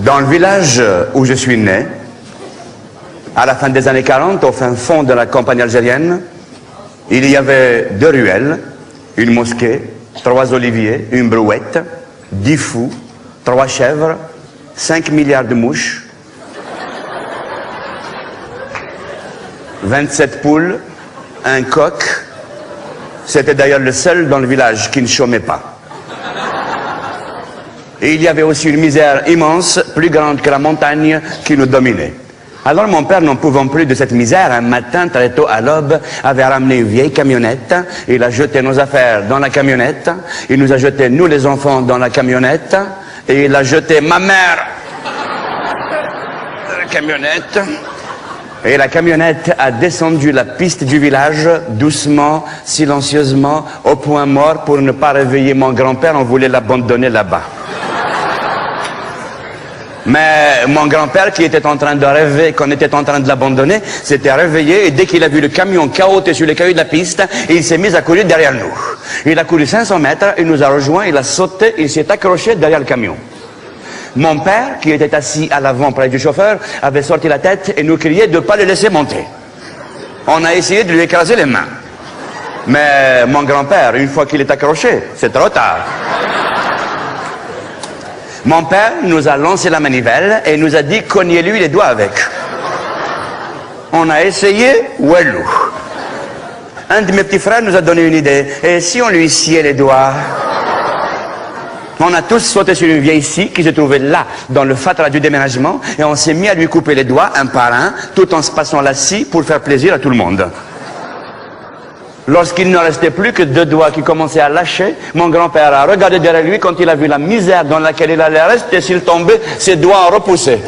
Dans le village où je suis né, à la fin des années 40, au fin fond de la campagne algérienne, il y avait 2 ruelles, une mosquée, 3 oliviers, une brouette, 10 fous, 3 chèvres, 5 milliards de mouches, 27 poules, un coq. C'était d'ailleurs le seul dans le village qui ne chômait pas. Et il y avait aussi une misère immense, plus grande que la montagne, qui nous dominait. Alors mon père, n'en pouvant plus de cette misère, un matin, très tôt à l'aube, avait ramené une vieille camionnette. Il a jeté nos affaires dans la camionnette. Il nous a jeté, nous les enfants, dans la camionnette. Et il a jeté ma mère dans la camionnette. Et la camionnette a descendu la piste du village, doucement, silencieusement, au point mort. Pour ne pas réveiller mon grand-père, on voulait l'abandonner là-bas. Mais mon grand-père, qui était en train de rêver qu'on était en train de l'abandonner, s'était réveillé et dès qu'il a vu le camion cahoter sur les cailloux de la piste, il s'est mis à courir derrière nous. Il a couru 500 mètres, il nous a rejoints, il a sauté, il s'est accroché derrière le camion. Mon père, qui était assis à l'avant près du chauffeur, avait sorti la tête et nous criait de ne pas le laisser monter. On a essayé de lui écraser les mains. Mais mon grand-père, une fois qu'il est accroché, c'est trop tard. Mon père nous a lancé la manivelle et nous a dit cognez-lui les doigts avec. On a essayé, ouellou. Un de mes petits frères nous a donné une idée. Et si on lui sciait les doigts? On a tous sauté sur une vieille scie qui se trouvait là, dans le fatras du déménagement, et on s'est mis à lui couper les doigts un par un, tout en se passant la scie pour faire plaisir à tout le monde. Lorsqu'il ne restait plus que 2 doigts qui commençaient à lâcher, mon grand-père a regardé derrière lui quand il a vu la misère dans laquelle il allait rester s'il tombait, ses doigts ont repoussé.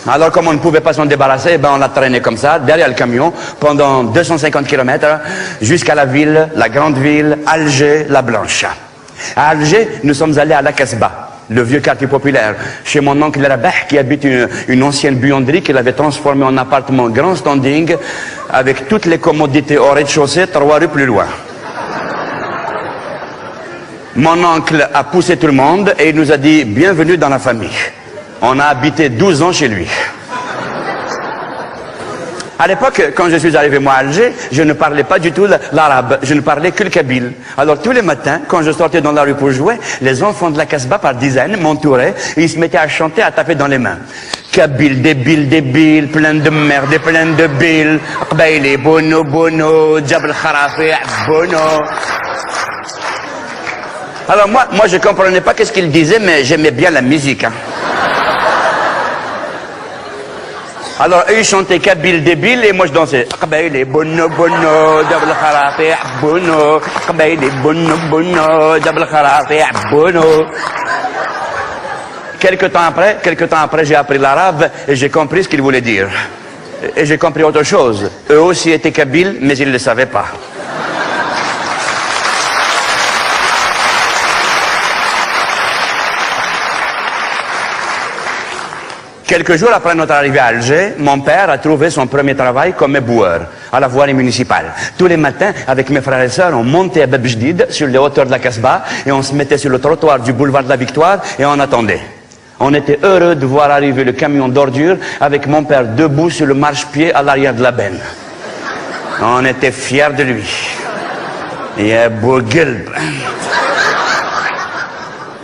Alors comme on ne pouvait pas s'en débarrasser, on l'a traîné comme ça, derrière le camion, pendant 250 km, jusqu'à la ville, la grande ville, Alger, la Blanche. À Alger, nous sommes allés à la Casbah, le vieux quartier populaire, chez mon oncle Rabah, qui habite une ancienne buanderie qu'il avait transformée en appartement grand standing, avec toutes les commodités au rez-de-chaussée, 3 rues plus loin. Mon oncle a poussé tout le monde et il nous a dit « Bienvenue dans la famille ». On a habité 12 ans chez lui. À l'époque, quand je suis arrivé moi à Alger, je ne parlais pas du tout l'arabe, je ne parlais que le kabyle. Alors tous les matins, quand je sortais dans la rue pour jouer, les enfants de la Casbah par dizaines m'entouraient et ils se mettaient à chanter, à taper dans les mains. Kabyle, débile, plein de merde et plein de billes. Qbaili, bono, bono, Jabal Kharafi, bono. Alors moi je comprenais pas qu'est-ce qu'ils disaient, mais j'aimais bien la musique. Alors eux ils chantaient kabyle débile et moi je dansais. Qbaili bono bono Jabal Kharafi bono. Qbaili bono bono Jabal Kharafi bono. Quelque temps après, j'ai appris l'arabe et j'ai compris ce qu'il voulait dire. Et j'ai compris autre chose. Eux aussi étaient kabyles, mais ils ne le savaient pas. Quelques jours après notre arrivée à Alger, mon père a trouvé son premier travail comme éboueur à la voirie municipale. Tous les matins, avec mes frères et sœurs, on montait à Bab Jdid, sur les hauteurs de la Casbah, et on se mettait sur le trottoir du boulevard de la Victoire, et on attendait. On était heureux de voir arriver le camion d'ordures avec mon père debout sur le marchepied à l'arrière de la benne. On était fiers de lui. Et Bougelb.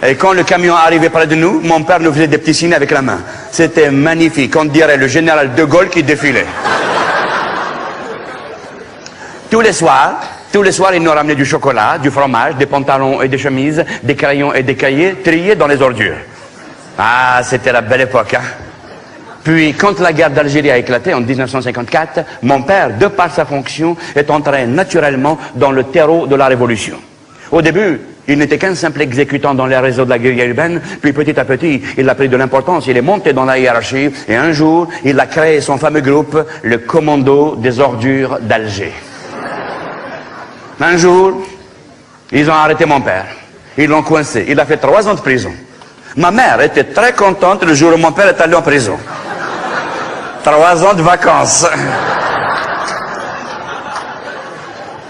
Et quand le camion arrivait près de nous, mon père nous faisait des petits signes avec la main. C'était magnifique, on dirait le général de Gaulle qui défilait. Tous les soirs, il nous ramenait du chocolat, du fromage, des pantalons et des chemises, des crayons et des cahiers triés dans les ordures. Ah, c'était la belle époque, hein. Puis, quand la guerre d'Algérie a éclaté en 1954, mon père, de par sa fonction, est entré naturellement dans le terreau de la Révolution. Au début, il n'était qu'un simple exécutant dans les réseaux de la guérilla urbaine, puis petit à petit, il a pris de l'importance, il est monté dans la hiérarchie, et un jour, il a créé son fameux groupe, le Commando des ordures d'Alger. Un jour, ils ont arrêté mon père, ils l'ont coincé, il a fait 3 ans de prison. Ma mère était très contente le jour où mon père est allé en prison. 3 ans de vacances.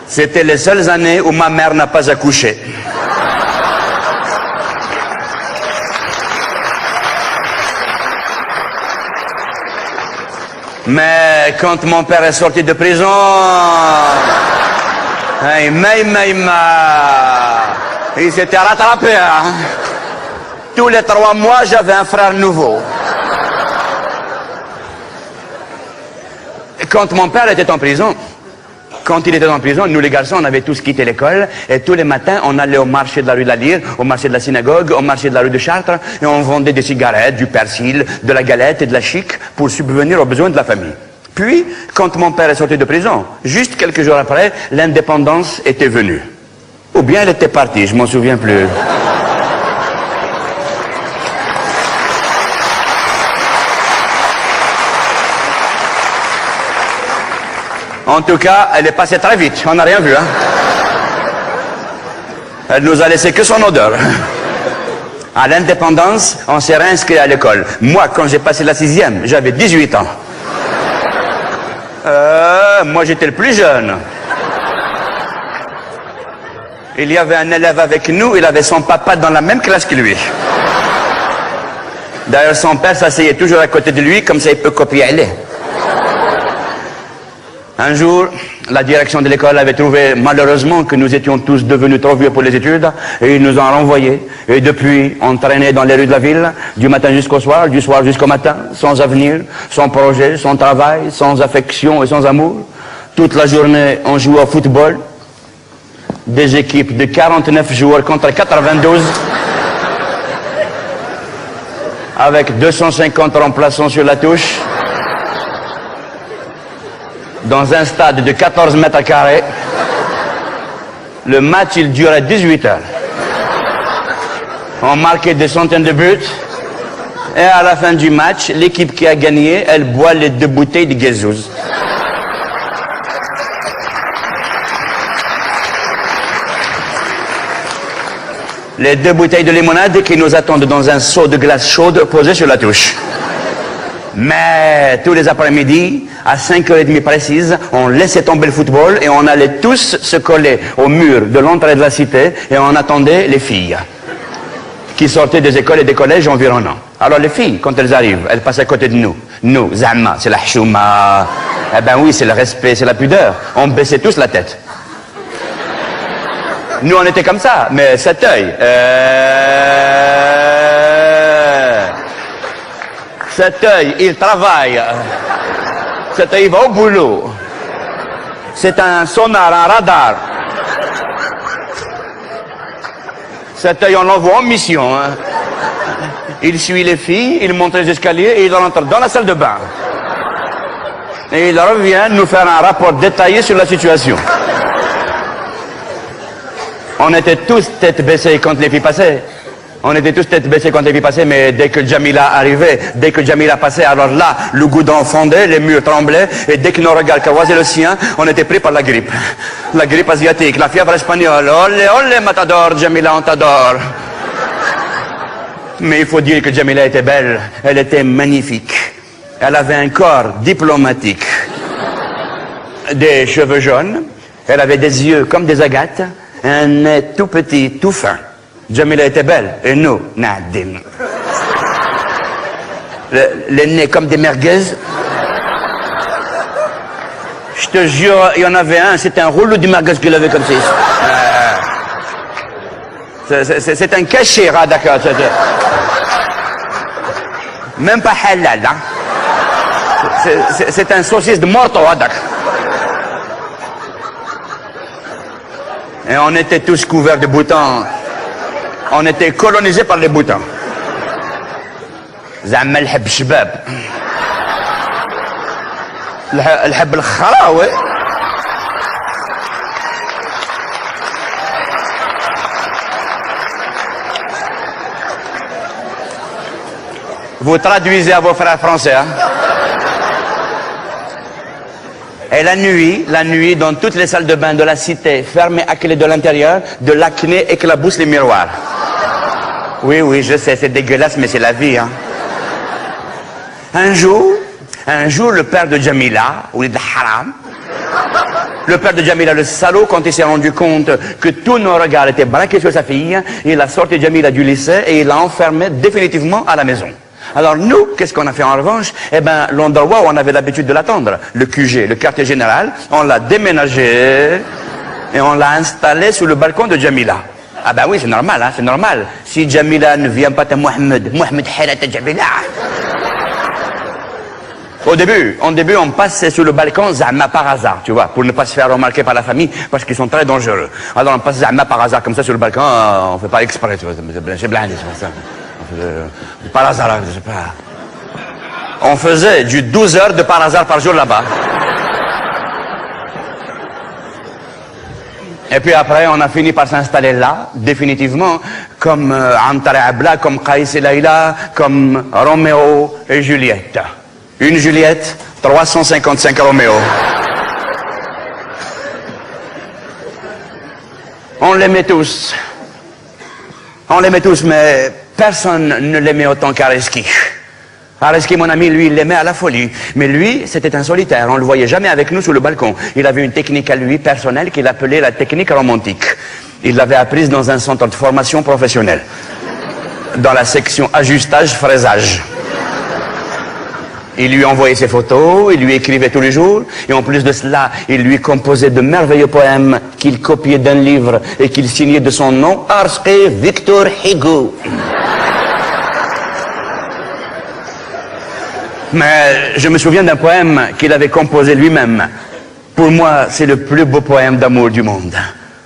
C'était les seules années où ma mère n'a pas accouché. Mais quand mon père est sorti de prison, il s'était rattrapé. Hein. Tous les 3 mois, j'avais un frère nouveau. Quand mon père était en prison, nous les garçons, on avait tous quitté l'école et tous les matins, on allait au marché de la rue de la Lyre, au marché de la Synagogue, au marché de la rue de Chartres et on vendait des cigarettes, du persil, de la galette et de la chic pour subvenir aux besoins de la famille. Puis, quand mon père est sorti de prison, juste quelques jours après, l'indépendance était venue. Ou bien elle était partie, je m'en souviens plus. En tout cas, elle est passée très vite, on n'a rien vu. Hein. Elle nous a laissé que son odeur. À l'indépendance, on s'est réinscrit à l'école. Moi, quand j'ai passé la 6e, j'avais 18 ans. Moi, j'étais le plus jeune. Il y avait un élève avec nous, il avait son papa dans la même classe que lui. D'ailleurs, son père s'asseyait toujours à côté de lui, comme ça il peut copier aller. Un jour, la direction de l'école avait trouvé malheureusement que nous étions tous devenus trop vieux pour les études et ils nous ont renvoyés. Et depuis, on traînait dans les rues de la ville, du matin jusqu'au soir, du soir jusqu'au matin, sans avenir, sans projet, sans travail, sans affection et sans amour. Toute la journée, on jouait au football. Des équipes de 49 joueurs contre 92. Avec 250 remplaçants sur la touche. Dans un stade de 14 mètres carrés. Le match, il durait 18 heures. On marquait des centaines de buts. Et à la fin du match, l'équipe qui a gagné, elle boit les 2 bouteilles de Guézouz. Les 2 bouteilles de limonade qui nous attendent dans un seau de glace chaude posé sur la touche. Mais tous les après-midi, à 5h30 précises, on laissait tomber le football et on allait tous se coller au mur de l'entrée de la cité et on attendait les filles qui sortaient des écoles et des collèges environnants. Alors les filles, quand elles arrivent, elles passent à côté de nous. Nous, Zama, c'est la chouma. Eh ben oui, c'est le respect, c'est la pudeur. On baissait tous la tête. Nous, on était comme ça, mais cet œil... Cet œil, il travaille. Cet œil, il va au boulot. C'est un sonar, un radar. Cet œil, on l'envoie en mission. Hein. Il suit les filles, il monte les escaliers et il rentre dans la salle de bain. Et il revient nous faire un rapport détaillé sur la situation. On était tous tête baissée quand les filles passaient. On était tous tête baissée quand les filles passaient, mais dès que Jamila arrivait, dès que Jamila passait, alors là, le goudron fondait, les murs tremblaient, et dès que nos regards croisaient le sien, on était pris par la grippe. La grippe asiatique, la fièvre espagnole. Olé, olé, matador, Jamila, on t'adore. Mais il faut dire que Jamila était belle, elle était magnifique. Elle avait un corps diplomatique. Des cheveux jaunes, elle avait des yeux comme des agates, un nez tout petit, tout fin. Jamila était belle, et nous, nadim. Les nez comme des merguez. Je te jure, il y en avait un, c'était un rouleau de merguez qu'il avait comme ça. C'est un cachet, d'accord. Même pas halal, hein. C'est un saucisse de morto, d'accord. Et on était tous couverts de boutons. On était colonisés par les boutons. زعما الحب شباب. الحب الخراوي. Vous traduisez à vos frères français, hein? Et la nuit, dans toutes les salles de bain de la cité, fermées à clé de l'intérieur, de l'acné éclabousse les miroirs. Oui, je sais, c'est dégueulasse, mais c'est la vie, hein. Un jour, le père de Jamila, ou de Haram, le père de Jamila, le salaud, quand il s'est rendu compte que tous nos regards étaient braqués sur sa fille, il a sorti Jamila du lycée et il l'a enfermée définitivement à la maison. Alors nous, qu'est-ce qu'on a fait en revanche? Eh ben, l'endroit où on avait l'habitude de l'attendre, le QG, le quartier général, on l'a déménagé et on l'a installé sous le balcon de Jamila. Ah ben oui, c'est normal, hein, c'est normal. Si Jamila ne vient pas à Mohamed Halat Jamila. Au début, on passait sous le balcon Zahma par hasard, tu vois, pour ne pas se faire remarquer par la famille, parce qu'ils sont très dangereux. Alors on passe Zahma par hasard comme ça sur le balcon, on fait pas exprès, tu vois, c'est blindé, c'est ça. Par hasard, je sais pas. On faisait du 12 heures de par hasard par jour là-bas. Et puis après, on a fini par s'installer là, définitivement, comme Antar et Abla, comme Qaïs et Laïla, comme Roméo et Juliette. Une Juliette, 355 Roméo. On l'aimait tous. On l'aimait tous, mais personne ne l'aimait autant qu'Areski. Areski, mon ami, lui, il l'aimait à la folie. Mais lui, c'était un solitaire. On ne le voyait jamais avec nous sous le balcon. Il avait une technique à lui, personnelle, qu'il appelait la technique romantique. Il l'avait apprise dans un centre de formation professionnelle. Dans la section ajustage-fraisage. Il lui envoyait ses photos, il lui écrivait tous les jours, et en plus de cela, il lui composait de merveilleux poèmes qu'il copiait d'un livre et qu'il signait de son nom, Areski Victor Hugo. Mais je me souviens d'un poème qu'il avait composé lui-même. Pour moi, c'est le plus beau poème d'amour du monde.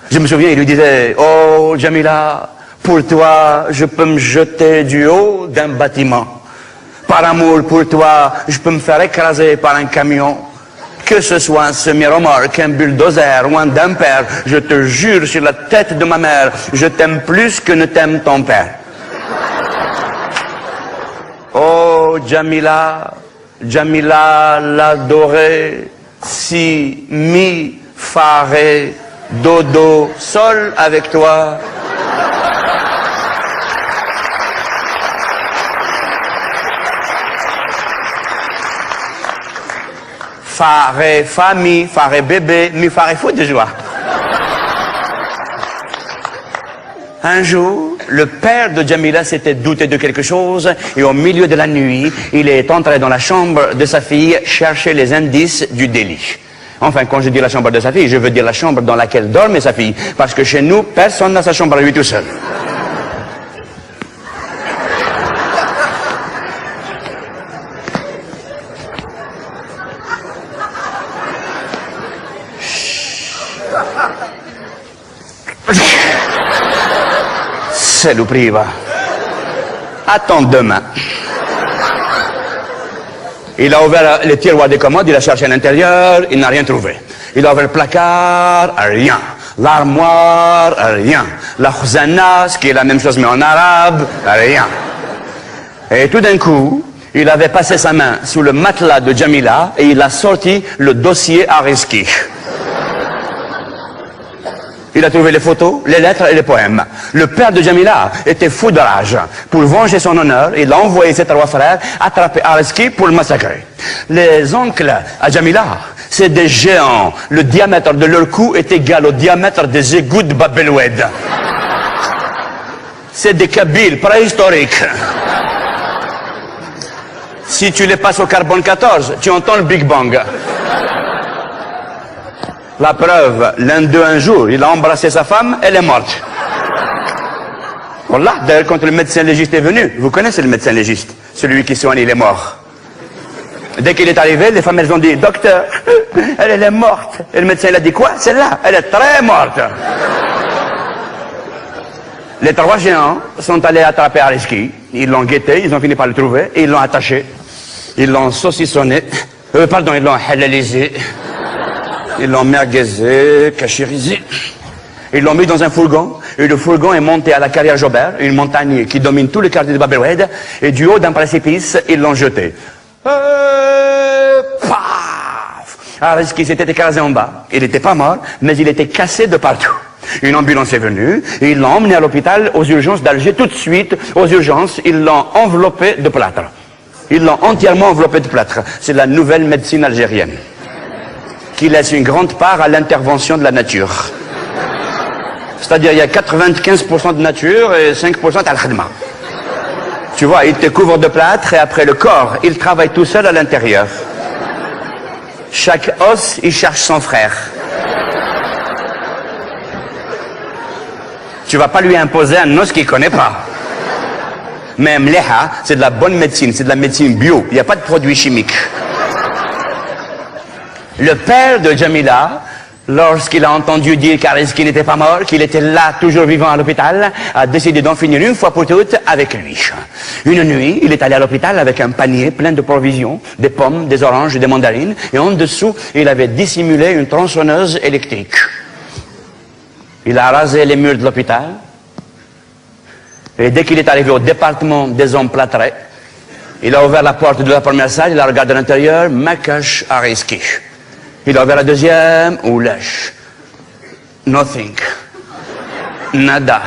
Je me souviens, il lui disait, « Oh, Jamila, pour toi, je peux me jeter du haut d'un bâtiment. Par amour pour toi, je peux me faire écraser par un camion. Que ce soit un semi-remorque, un bulldozer ou un dumper, je te jure sur la tête de ma mère, je t'aime plus que ne t'aime ton père. » Oh, Jamila, Jamila l'adorée, si, mi, fa, ré, do, do, sol avec toi. Fa, ré, bébé, mi, fa, ré, fou de joie. Un jour, le père de Jamila s'était douté de quelque chose et au milieu de la nuit, il est entré dans la chambre de sa fille chercher les indices du délit. Enfin, quand je dis la chambre de sa fille, je veux dire la chambre dans laquelle dormait sa fille, parce que chez nous, personne n'a sa chambre à lui tout seul. Se lo priva. Attends demain. Il a ouvert les tiroirs des commodes, il a cherché à l'intérieur, il n'a rien trouvé. Il a ouvert le placard, rien. L'armoire, rien. La khzana, ce qui est la même chose mais en arabe, rien. Et tout d'un coup, il avait passé sa main sous le matelas de Jamila et il a sorti le dossier Areski. Il a trouvé les photos, les lettres et les poèmes. Le père de Jamila était fou de rage. Pour venger son honneur, il a envoyé ses trois frères attraper Areski pour le massacrer. Les oncles à Jamila, c'est des géants. Le diamètre de leur cou est égal au diamètre des égouts de Bab el-Oued. C'est des Kabyles préhistoriques. Si tu les passes au carbone 14, tu entends le Big Bang. La preuve, l'un d'eux un jour, il a embrassé sa femme, elle est morte. Voilà, d'ailleurs quand le médecin légiste est venu, vous connaissez le médecin légiste, celui qui soigne, il est mort. Dès qu'il est arrivé, les femmes elles ont dit, docteur, elle est morte. Et le médecin il a dit quoi? Celle-là, elle est très morte. Les trois géants sont allés attraper Areski, ils l'ont guetté, ils ont fini par le trouver, et ils l'ont attaché, ils l'ont saucissonné, ils l'ont halalisé. Ils l'ont merguezé, cachérisé. Ils l'ont mis dans un fourgon. Et le fourgon est monté à la carrière Jobert, une montagne qui domine tout le quartier de Bab el-Oued. Et du haut d'un précipice, ils l'ont jeté. Paf! Areski s'était écrasé en bas. Il n'était pas mort, mais il était cassé de partout. Une ambulance est venue. Et ils l'ont emmené à l'hôpital, aux urgences d'Alger. Tout de suite, aux urgences, ils l'ont enveloppé de plâtre. Ils l'ont entièrement enveloppé de plâtre. C'est la nouvelle médecine algérienne, qui laisse une grande part à l'intervention de la nature. C'est-à-dire il y a 95% de nature et 5% al-khidma. Tu vois, il te couvre de plâtre et après le corps, il travaille tout seul à l'intérieur. Chaque os, il cherche son frère. Tu vas pas lui imposer un os qu'il connaît pas. Mais mleha, c'est de la bonne médecine, c'est de la médecine bio. Il n'y a pas de produits chimiques. Le père de Jamila, lorsqu'il a entendu dire qu'Areski n'était pas mort, qu'il était là, toujours vivant à l'hôpital, a décidé d'en finir une fois pour toutes avec lui. Une nuit, il est allé à l'hôpital avec un panier plein de provisions, des pommes, des oranges et des mandarines, et en dessous, il avait dissimulé une tronçonneuse électrique. Il a rasé les murs de l'hôpital, et dès qu'il est arrivé au département des hommes plâtrés, il a ouvert la porte de la première salle, il a regardé à l'intérieur, Makash Areski. Il a ouvert la deuxième, Oulash. Nothing. Nada.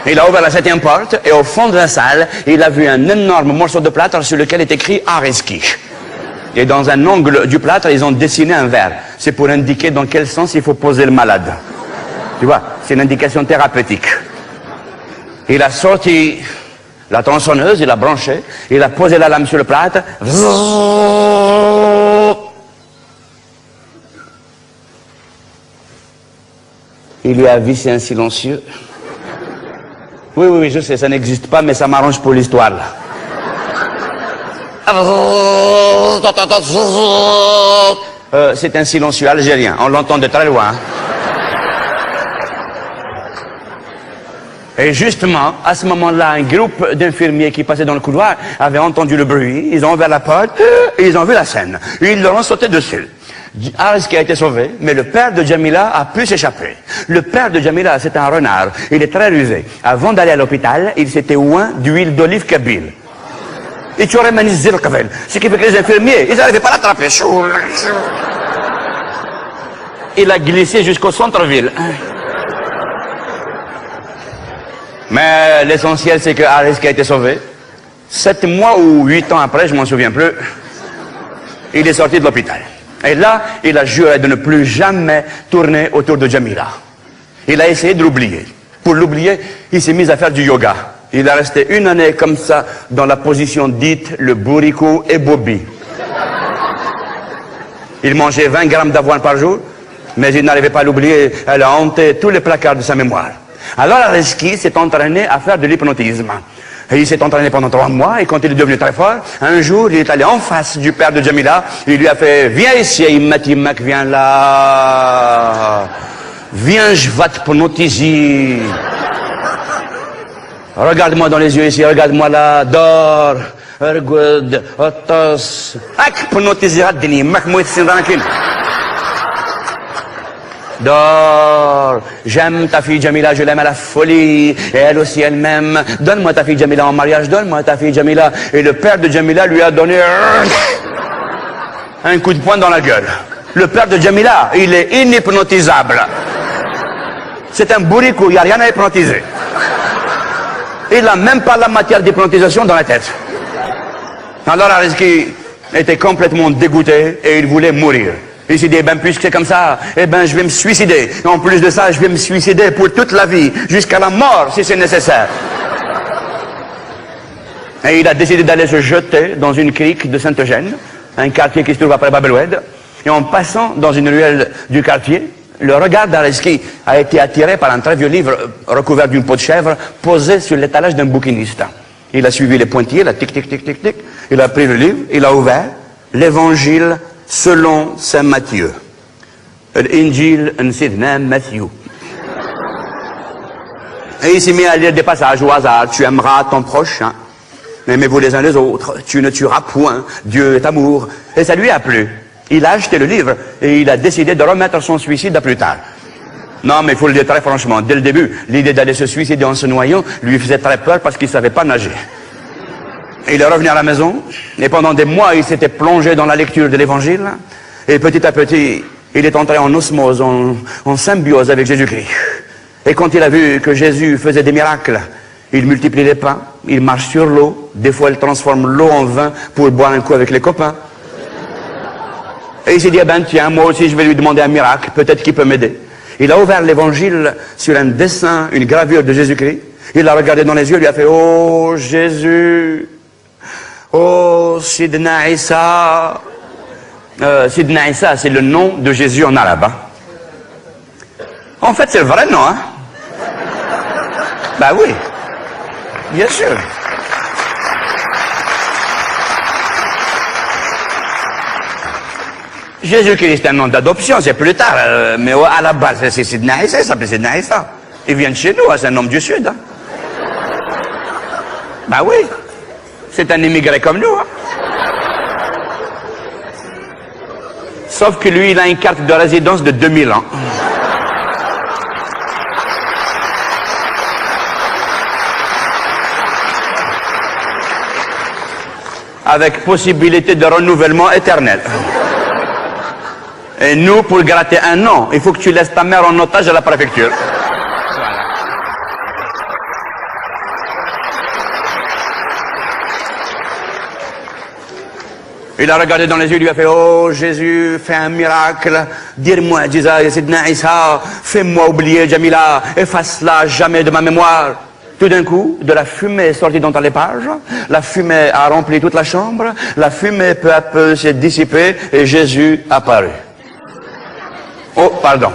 Il a ouvert la septième porte, et au fond de la salle, il a vu un énorme morceau de plâtre sur lequel est écrit Areski. Et dans un angle du plâtre, ils ont dessiné un verre. C'est pour indiquer dans quel sens il faut poser le malade. Tu vois, c'est une indication thérapeutique. Il a sorti la tronçonneuse, il a branché, il a posé la lame sur le plâtre. Il lui a vissé un silencieux. Oui, je sais, ça n'existe pas, mais ça m'arrange pour l'histoire. C'est un silencieux algérien, on l'entend de très loin. Et justement, à ce moment-là, un groupe d'infirmiers qui passaient dans le couloir avait entendu le bruit, ils ont ouvert la porte, et ils ont vu la scène. Ils leur ont sauté dessus. Areski a été sauvé, mais le père de Jamila a pu s'échapper. Le père de Jamila, c'est un renard, il est très rusé. Avant d'aller à l'hôpital, il s'était oint d'huile d'olive kabyle. Et tu aurais manisé le kavel. Ce qui fait que les infirmiers, ils n'arrivaient pas à l'attraper. Il a glissé jusqu'au centre-ville. Mais l'essentiel, c'est que Areski a été sauvé. 7 mois ou 8 ans après, je m'en souviens plus, il est sorti de l'hôpital. Et là, il a juré de ne plus jamais tourner autour de Jamila. Il a essayé de l'oublier. Pour l'oublier, il s'est mis à faire du yoga. Il a resté 1 année comme ça, dans la position dite le bourricot et Bobby. Il mangeait 20 grammes d'avoine par jour, mais il n'arrivait pas à l'oublier. Elle a hanté tous les placards de sa mémoire. Alors Areski s'est entraîné à faire de l'hypnotisme. Et il s'est entraîné pendant 3 mois, et quand il est devenu très fort, un jour, il est allé en face du père de Jamila, il lui a fait « Viens ici, Imatimak, viens là. Viens, je vais te hypnotiser. Regarde-moi dans les yeux ici, regarde-moi là, dors, regarde, otos. Ak hypnotiser adni, mak mouetsin tranquille. Dors, j'aime ta fille Jamila, je l'aime à la folie, et elle aussi elle m'aime. Donne-moi ta fille Jamila en mariage, donne-moi ta fille Jamila. » Et le père de Jamila lui a donné un coup de poing dans la gueule. Le père de Jamila, il est inhypnotisable. C'est un bourricot, il n'y a rien à hypnotiser. Il n'a même pas la matière d'hypnotisation dans la tête. Alors Areski était complètement dégoûté et il voulait mourir. Il s'est dit, eh ben, puisque c'est comme ça, eh ben, je vais me suicider. Et en plus de ça, je vais me suicider pour toute la vie, jusqu'à la mort, si c'est nécessaire. Et il a décidé d'aller se jeter dans une crique de Saint-Eugène, un quartier qui se trouve après Bab el-Oued. Et en passant dans une ruelle du quartier, le regard d'Areski a été attiré par un très vieux livre recouvert d'une peau de chèvre, posé sur l'étalage d'un bouquiniste. Il a suivi les pointillés, là, tic, tic, tic, tic, tic. Il a pris le livre, il a ouvert l'Évangile selon Saint Matthieu. L'Injil Nsidna Matthieu. Et il s'est mis à lire des passages au hasard. Tu aimeras ton prochain. Aimez-vous les uns les autres. Tu ne tueras point. Dieu est amour. Et ça lui a plu. Il a acheté le livre et il a décidé de remettre son suicide à plus tard. Non, mais il faut le dire très franchement. Dès le début, l'idée d'aller se suicider en se noyant lui faisait très peur parce qu'il ne savait pas nager. Il est revenu à la maison, et pendant des mois, il s'était plongé dans la lecture de l'Évangile, et petit à petit, il est entré en osmose, en symbiose avec Jésus-Christ. Et quand il a vu que Jésus faisait des miracles, il multiplie les pains, il marche sur l'eau, des fois il transforme l'eau en vin pour boire un coup avec les copains. Et il s'est dit, eh ben tiens, moi aussi je vais lui demander un miracle, peut-être qu'il peut m'aider. Il a ouvert l'Évangile sur un dessin, une gravure de Jésus-Christ. Il l'a regardé dans les yeux, il lui a fait « Oh Jésus, oh Sidna Issa ». Sidna Issa, c'est le nom de Jésus en arabe. Hein. En fait, c'est le vrai nom. Hein. Bah oui, bien sûr. Jésus-Christ est un nom d'adoption, c'est plus tard. Mais à la base, c'est Sidna Issa, il s'appelait Sidna Issa. Il vient de chez nous, hein, c'est un homme du Sud. Hein. Bah oui, c'est un immigré comme nous. Hein. Sauf que lui, il a une carte de résidence de 2000 ans. Avec possibilité de renouvellement éternel. Et nous, pour gratter un an, il faut que tu laisses ta mère en otage à la préfecture. Voilà. Il a regardé dans les yeux, il lui a fait « Oh Jésus, fais un miracle, dire-moi, Jésus, Sidna Issa, fais-moi oublier Jamila, efface-la jamais de ma mémoire. » Tout d'un coup, de la fumée est sortie dans les pages, la fumée a rempli toute la chambre, la fumée peu à peu s'est dissipée et Jésus apparut. Oh, pardon.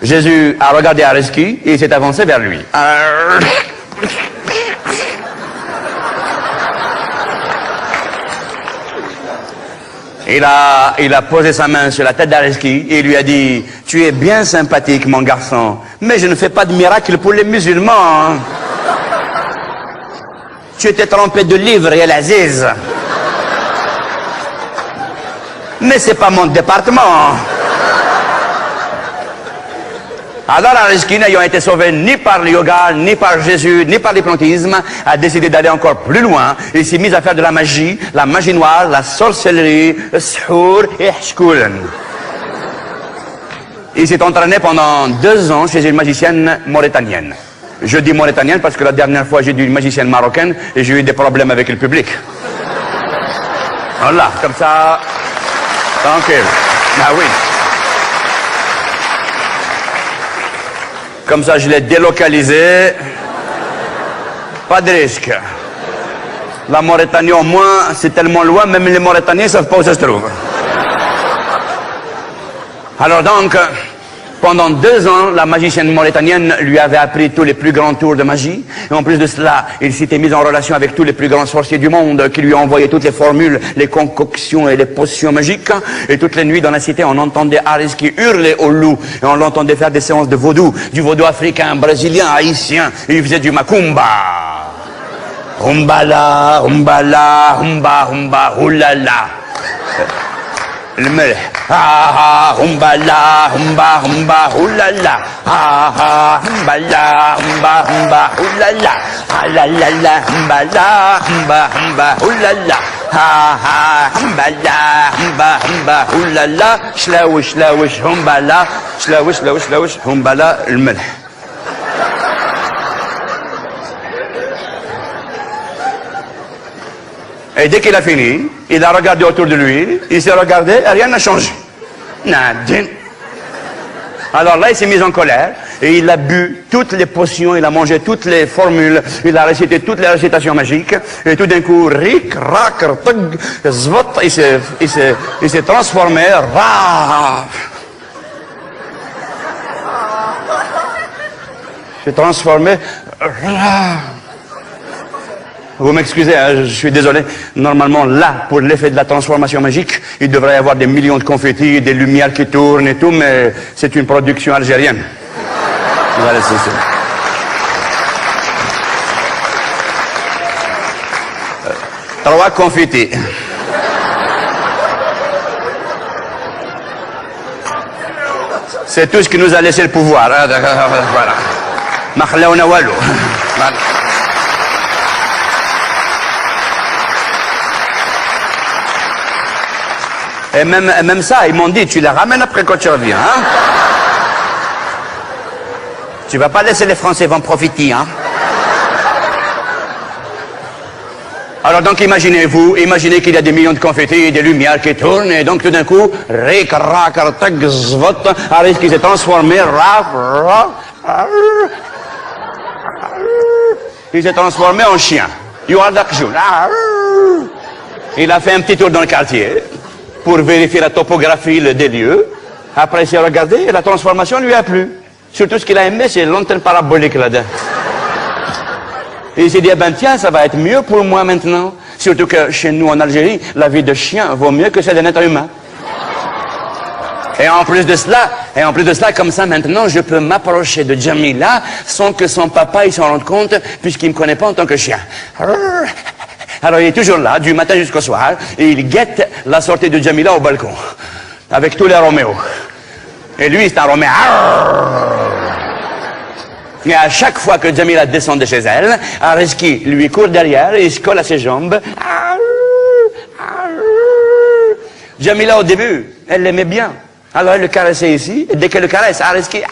Jésus a regardé Arezki et il s'est avancé vers lui. Il a posé sa main sur la tête d'Arezki et il lui a dit « Tu es bien sympathique, mon garçon, mais je ne fais pas de miracle pour les musulmans. Hein. Tu étais trompé de livres et l'Aziz. Mais c'est pas mon département. » Alors Arezki, n'ayant été sauvé ni par le yoga, ni par Jésus, ni par l'hypnotisme, a décidé d'aller encore plus loin. Il s'est mis à faire de la magie noire, la sorcellerie, le shour et hshkoulen. Il s'est entraîné pendant 2 ans chez une magicienne mauritanienne. Je dis mauritanienne parce que la dernière fois j'ai dit une magicienne marocaine et j'ai eu des problèmes avec le public. Voilà, comme ça, tranquille. Ah oui. Comme ça, je l'ai délocalisé. Pas de risque. La Mauritanie, au moins, c'est tellement loin, même les Mauritaniens ne savent pas où ça se trouve. Alors donc, pendant 2 ans, la magicienne mauritanienne lui avait appris tous les plus grands tours de magie. Et en plus de cela, il s'était mis en relation avec tous les plus grands sorciers du monde qui lui envoyaient toutes les formules, les concoctions et les potions magiques. Et toutes les nuits dans la cité, on entendait Arezki hurler au loup. Et on l'entendait faire des séances de vaudou, du vaudou africain, brésilien, haïtien. Et il faisait du macumba. Humbala, humbala, humba, humba, oulala. الملح ها ها همبلا همبا همبا هولالا ها ها همبلا همبا همبا هولالا لا لا لا همبلا همبا همبا هولالا ها ها همبلا همبا همبا هولالا شلاوش شلاوش همبلا شلاوش شلاوش شلاوش همبلا الملح. Et dès qu'il a fini, il a regardé autour de lui, il s'est regardé et rien n'a changé. Nadine. Alors là, il s'est mis en colère et il a bu toutes les potions, il a mangé toutes les formules, il a récité toutes les récitations magiques et tout d'un coup, rik, rak, rtug, zvot, il s'est transformé, ra. Il s'est transformé, ra. Vous m'excusez, hein, je suis désolé. Normalement, là, pour l'effet de la transformation magique, il devrait y avoir des millions de confettis, des lumières qui tournent et tout, mais c'est une production algérienne. Voilà, c'est ça. 3 confettis. C'est tout ce qui nous a laissé le pouvoir. Hein, voilà. Ma khalaouna walou. Voilà. Et même ça, ils m'ont dit, tu les ramènes après quand tu reviens, hein. Tu vas pas laisser les Français vont profiter, hein. Alors donc imaginez qu'il y a des millions de confettis, des lumières qui tournent, et donc tout d'un coup, rik, rak, tag, zvot, Arezki s'est transformé, raf, raf, Il s'est transformé en chien. Il a fait un petit tour dans le quartier pour vérifier la topographie des lieux. Après, il s'est regardé et la transformation lui a plu. Surtout, ce qu'il a aimé, c'est l'antenne parabolique là-dedans. Et il s'est dit, eh ben tiens, ça va être mieux pour moi maintenant. Surtout que chez nous, en Algérie, la vie de chien vaut mieux que celle d'un être humain. Et en plus de cela, comme ça, maintenant, je peux m'approcher de Jamila sans que son papa il s'en rende compte, puisqu'il me connaît pas en tant que chien. Alors, il est toujours là, du matin jusqu'au soir, et il guette la sortie de Jamila au balcon, avec tous les Roméos. Et lui, c'est un Roméo. Et à chaque fois que Jamila descend de chez elle, Areski lui court derrière et il se colle à ses jambes. Jamila, au début, elle l'aimait bien. Alors elle le caressait ici, et dès qu'elle le caresse, Areski...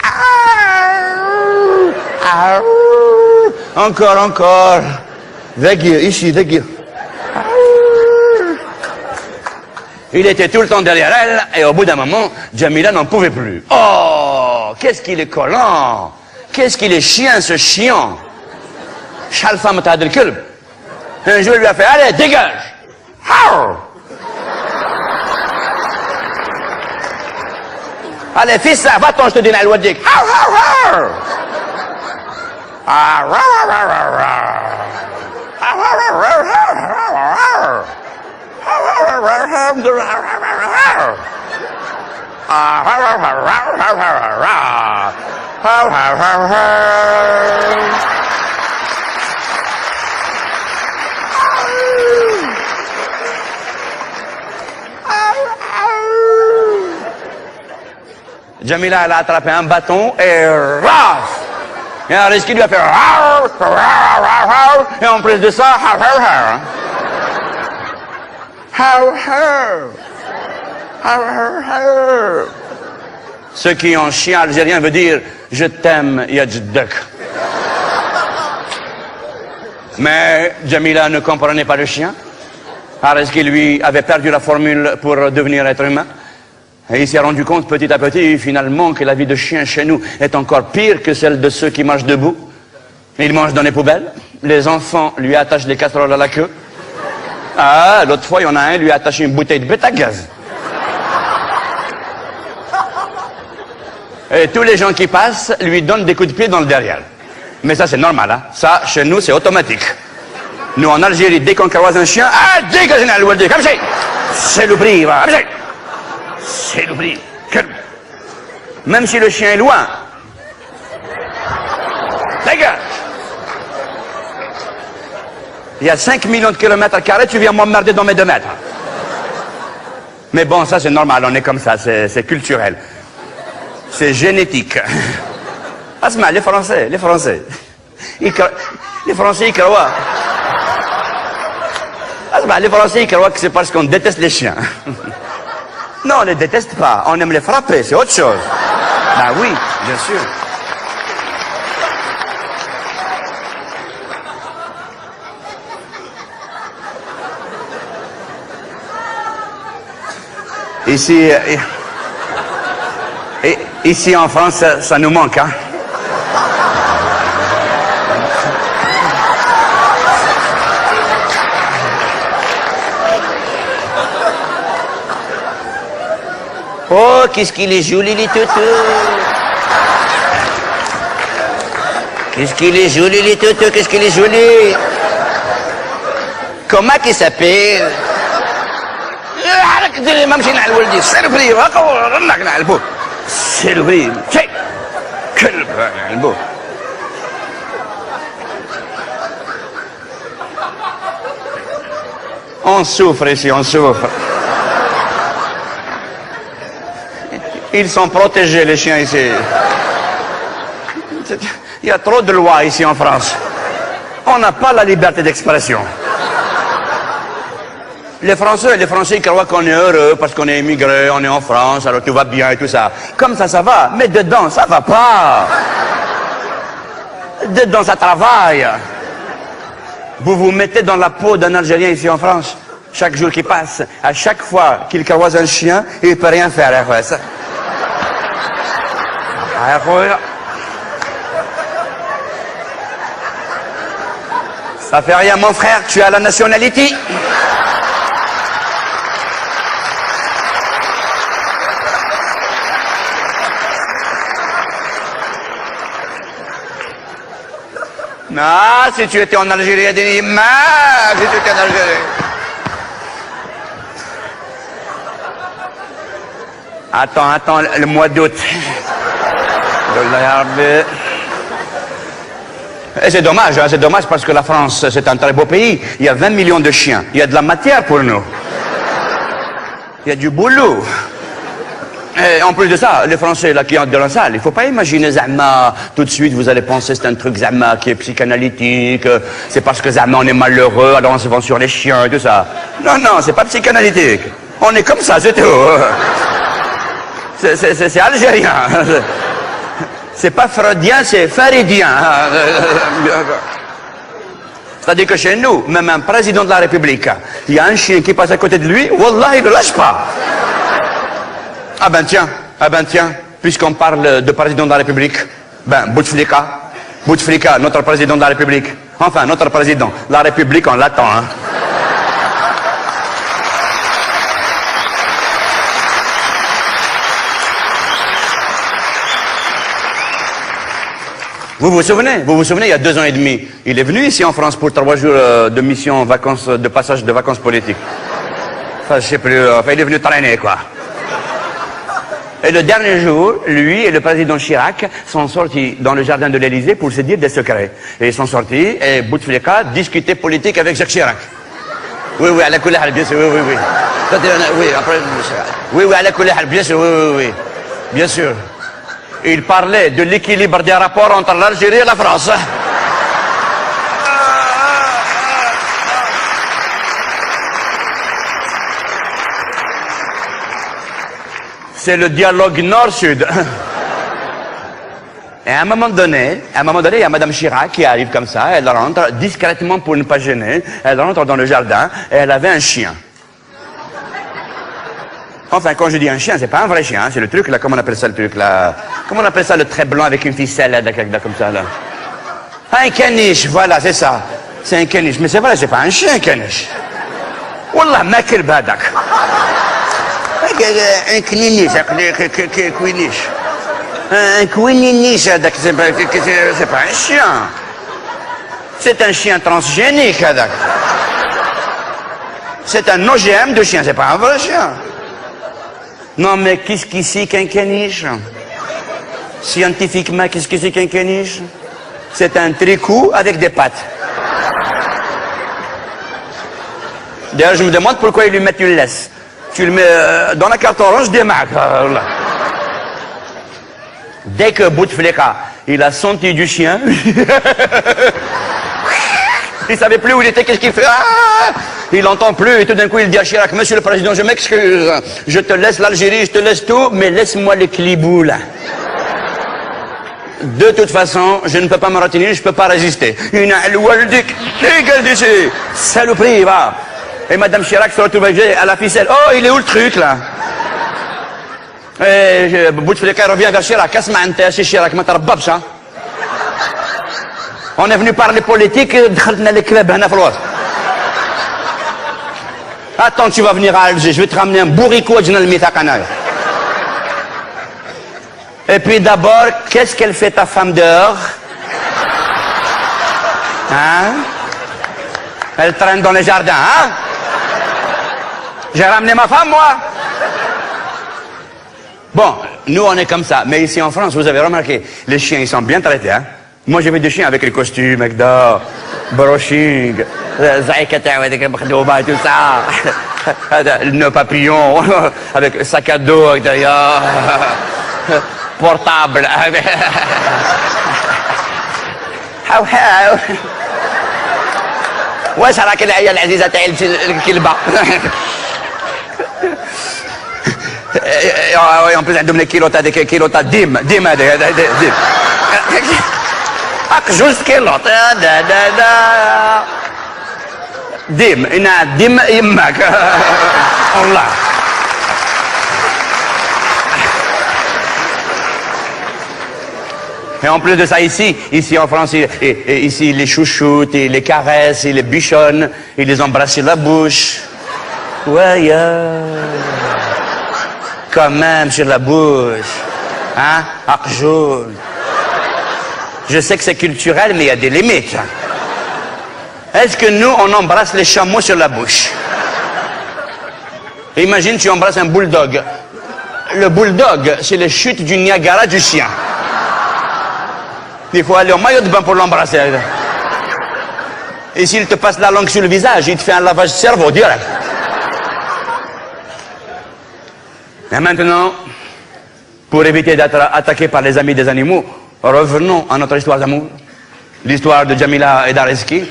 Encore. Vegir, ici, Vegir. Il était tout le temps derrière elle, et au bout d'un moment, Jamila n'en pouvait plus. Oh, qu'est-ce qu'il est collant! Qu'est-ce qu'il est chien, ce chiant! Chalfa Matad al-Kulb. Un jour, il lui a fait, allez, dégage! Allez, fais ça, va-t'en, je te dis, Al-Wadik. Jamila, elle a attrapé un bâton et raf! Et Areski lui a fait et en plus de ça, ce qui en chien algérien veut dire je t'aime, Yajdak. Mais Jamila ne comprenait pas le chien. Areski lui avait perdu la formule pour devenir être humain. Et il s'est rendu compte petit à petit, finalement, que la vie de chien chez nous est encore pire que celle de ceux qui mangent debout. Ils mangent dans les poubelles. Les enfants lui attachent des casseroles à la queue. Ah, l'autre fois, il y en a un, lui a attaché une bouteille de bétagaz. Et tous les gens qui passent lui donnent des coups de pied dans le derrière. Mais ça, c'est normal, hein. Ça, chez nous, c'est automatique. Nous, en Algérie, dès qu'on croise un chien, ah, dégagez, comme c'est le prix, va, c'est l'oubli. Même si le chien est loin. Dégage. Il y a 5 millions de kilomètres carrés, tu viens m'emmerder dans mes 2 mètres. Mais bon, ça c'est normal, on est comme ça, c'est culturel. C'est génétique. Asma, les Français. Les Français, ils croient. Asma, les Français, ils croient que c'est parce qu'on déteste les chiens. Non, on ne les déteste pas. On aime les frapper, c'est autre chose. Ben oui, bien sûr. Ici en France, ça nous manque, hein. Oh, qu'est-ce qu'il est joli, les toutous. Qu'est-ce qu'il est joli, les toutous, qu'est-ce qu'il est joli. Comment qu'il s'appelle? C'est le prix. C'est le prix. On souffre ici, on souffre. Ils sont protégés, les chiens, ici. Il y a trop de lois ici en France. On n'a pas la liberté d'expression. Les Français, ils croient qu'on est heureux parce qu'on est immigré, on est en France, alors tout va bien et tout ça. Comme ça va. Mais dedans, ça va pas. Dedans, ça travaille. Vous vous mettez dans la peau d'un Algérien ici en France. Chaque jour qui passe, à chaque fois qu'il croise un chien, il ne peut rien faire. Ça fait rien, mon frère, tu as la nationalité. Non, si tu étais en Algérie, si tu étais en Algérie. Attends, le mois d'août. Et c'est dommage parce que la France, c'est un très beau pays. Il y a 20 millions de chiens. Il y a de la matière pour nous. Il y a du boulot. Et en plus de ça, les Français là qui entrent dans la salle, il ne faut pas imaginer Zama, tout de suite vous allez penser c'est un truc Zama qui est psychanalytique, c'est parce que Zama on est malheureux, alors on se vend sur les chiens et tout ça. Non, c'est pas psychanalytique. On est comme ça, c'est tout. C'est algérien. C'est pas freudien, c'est faridien. C'est-à-dire que chez nous, même un président de la République, il y a un chien qui passe à côté de lui, wallah, il ne le lâche pas. Ah ben tiens, puisqu'on parle de président de la République, Bouteflika, notre président de la République. Enfin, notre président. La République, on l'attend, hein. Vous vous souvenez, il y a 2 ans et demi, il est venu ici en France pour 3 jours de mission, vacances, de passage de vacances politiques. Enfin, je sais plus, enfin, il est venu traîner, quoi. Et le dernier jour, lui et le président Chirac sont sortis dans le jardin de l'Élysée pour se dire des secrets. Et ils sont sortis, et Bouteflika discutait politique avec Jacques Chirac. Oui, à la couleur, bien sûr, oui. Oui, après, oui, à la couleur, bien sûr, oui. Bien sûr. Il parlait de l'équilibre des rapports entre l'Algérie et la France. C'est le dialogue nord-sud. Et à un moment donné, il y a Madame Chirac qui arrive comme ça, elle rentre discrètement pour ne pas gêner, elle rentre dans le jardin et elle avait un chien. Enfin, quand je dis un chien, c'est pas un vrai chien, c'est le truc là, comment on appelle ça le truc là? Comment on appelle ça le trait blanc avec une ficelle là, comme ça là? Un caniche, voilà, c'est ça. C'est un caniche, mais c'est vrai, c'est pas un chien, un caniche. Wallah, ma quel badak. Un kniniche, un quininiche, c'est pas un chien. C'est un chien transgénique, c'est un OGM de chien, c'est pas un vrai chien. Non mais qu'est-ce que c'est qu'un caniche? Scientifiquement, qu'est-ce que c'est qu'un caniche? C'est un tricot avec des pattes. D'ailleurs, je me demande pourquoi ils lui mettent une laisse. Tu le mets dans la carte orange des marques. Dès que Bouteflika, il a senti du chien, il savait plus où il était, qu'est-ce qu'il fait. Il n'entend plus et tout d'un coup il dit à Chirac, Monsieur le Président, je m'excuse, je te laisse l'Algérie, je te laisse tout, mais laisse-moi les clibous là. De toute façon, je ne peux pas me retenir, je ne peux pas résister. Il a le waldik, dégage d'ici, saloperie, va. Et Madame Chirac se retrouve à la ficelle. Oh, il est où le truc, là? Et Bouteflika revient vers Chirac. Qu'est-ce que c'est Chirac? On est venu parler politique, attends, tu vas venir à Alger, je vais te ramener un bourricot de l'Mithaqana. Et puis d'abord, qu'est-ce qu'elle fait ta femme dehors? Hein? Elle traîne dans les jardins, hein? J'ai ramené ma femme, moi. Bon, nous on est comme ça, mais ici en France, vous avez remarqué, les chiens ils sont bien traités, hein? Moi j'ai vu des chiens avec les costumes, avec brushing, tout ça, le nœud papillon, avec le sac à dos derrière, portable. واش راك العيال العزيزه تاع الكلبه en plus عندهم لي كيلوطات ديم هذا ديم هاك 2 كيلوط ديم انا ديم يماك والله Et en plus de ça, ici en France, ici, ils les chouchoutent, ils les caressent, ils les bichonnent, ils les embrassent sur la bouche. Ouais, quand même sur la bouche. Hein? Arjou. Je sais que c'est culturel, mais il y a des limites. Est-ce que nous, on embrasse les chameaux sur la bouche? Imagine, tu embrasses un bulldog. Le bulldog, c'est les chutes du Niagara du chien. Il faut aller au maillot de bain pour l'embrasser. Et s'il te passe la langue sur le visage, il te fait un lavage de cerveau direct. Et maintenant, pour éviter d'être attaqué par les amis des animaux, revenons à notre histoire d'amour. L'histoire de Jamila et d'Areski.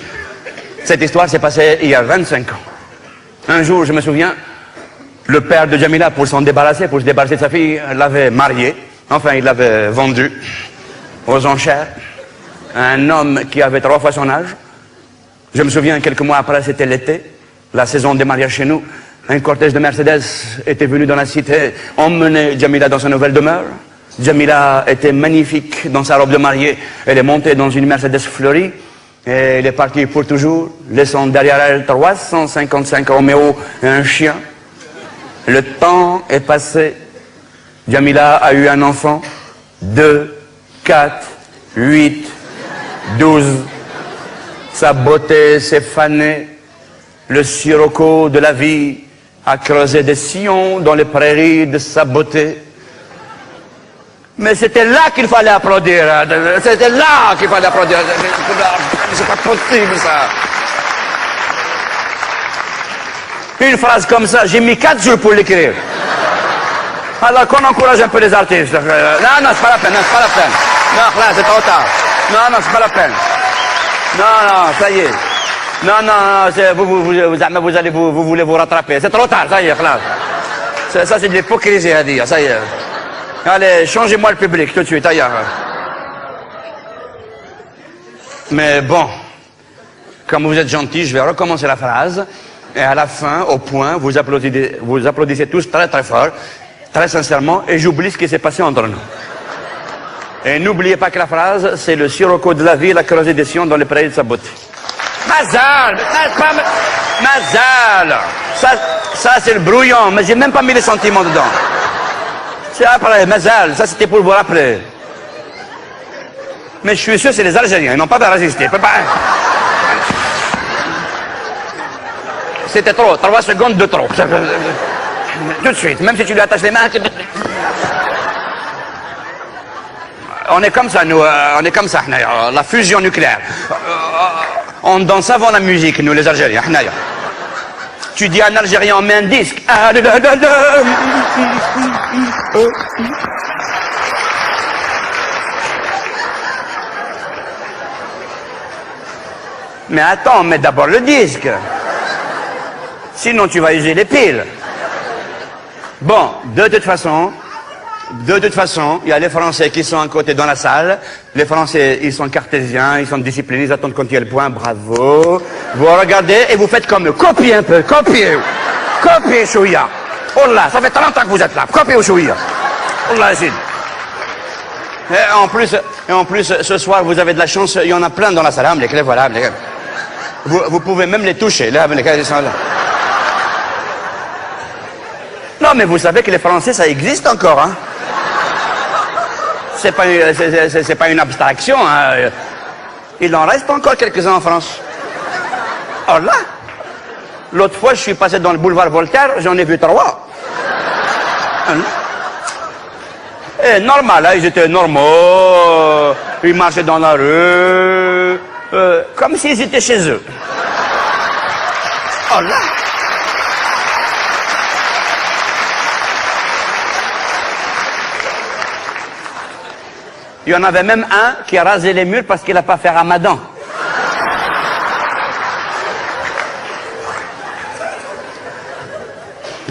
Cette histoire s'est passée il y a 25 ans. Un jour, je me souviens, le père de Jamila, pour se débarrasser de sa fille, l'avait mariée. Enfin, il l'avait vendue aux enchères. Un homme qui avait 3 fois son âge. Je me souviens, quelques mois après, c'était l'été, la saison des mariages chez nous. Un cortège de Mercedes était venu dans la cité, emmener Jamila dans sa nouvelle demeure. Jamila était magnifique dans sa robe de mariée. Elle est montée dans une Mercedes fleurie. Et elle est partie pour toujours, laissant derrière elle 355 Roméo et un chien. Le temps est passé. Jamila a eu un enfant. 2, 4, 8, 12. Sa beauté s'est fanée. Le sirocco de la vie a creusé des sillons dans les prairies de sa beauté. Mais c'était là qu'il fallait applaudir. C'était là qu'il fallait applaudir. C'est pas possible, ça. Une phrase comme ça, j'ai mis 4 jours pour l'écrire. Alors qu'on encourage un peu les artistes. Non, c'est pas la peine, c'est pas la peine. Non, là, c'est trop tard. Non, c'est pas la peine. Non, ça y est. Non, vous voulez vous rattraper. C'est trop tard, ça y est, là. Ça, c'est de l'hypocrisie à dire, ça y est. Allez, changez-moi le public tout de suite, ailleurs. Mais bon, comme vous êtes gentil, je vais recommencer la phrase. Et à la fin, au point, vous applaudissez tous très très fort, très sincèrement, et j'oublie ce qui s'est passé entre nous. Et n'oubliez pas que la phrase, c'est le sirocco de la vie, la creusé des sillons dans les prairies de sa beauté. Mazal! Mazal! Ça c'est le brouillon, mais j'ai même pas mis les sentiments dedans. C'est après, Mazal, ça c'était pour vous rappeler. Mais je suis sûr, c'est les Algériens, ils n'ont pas de résister. C'était trop, 3 secondes de trop. Tout de suite, même si tu lui attaches les mains. On est comme ça, nous, on est comme ça, la fusion nucléaire. On danse avant la musique, nous les Algériens. Tu dis à un Algérien, on met un disque. Mais attends, mets d'abord le disque. Sinon, tu vas user les piles. Bon, de toute façon, il y a les Français qui sont à côté dans la salle. Les Français, ils sont cartésiens, ils sont disciplinés, ils attendent quand il y a le point. Bravo. Vous regardez et vous faites comme eux. Copiez un peu, copiez. Copiez, chouïa. Oh là, ça fait 30 ans que vous êtes là. Copiez au chouïa. Oh là, c'est... Et en plus, ce soir, vous avez de la chance, il y en a plein dans la salle. Voilà. Vous pouvez même les toucher. Là, ils sont là. Non, mais vous savez que les Français, ça existe encore, hein. C'est pas une abstraction, hein. Il en reste encore quelques-uns en France. Oh là! L'autre fois, je suis passé dans le boulevard Voltaire, j'en ai vu 3. Et normal, hein, ils étaient normaux, ils marchaient dans la rue, comme s'ils étaient chez eux. Oh là! Il y en avait même un qui a rasé les murs parce qu'il n'a pas fait Ramadan.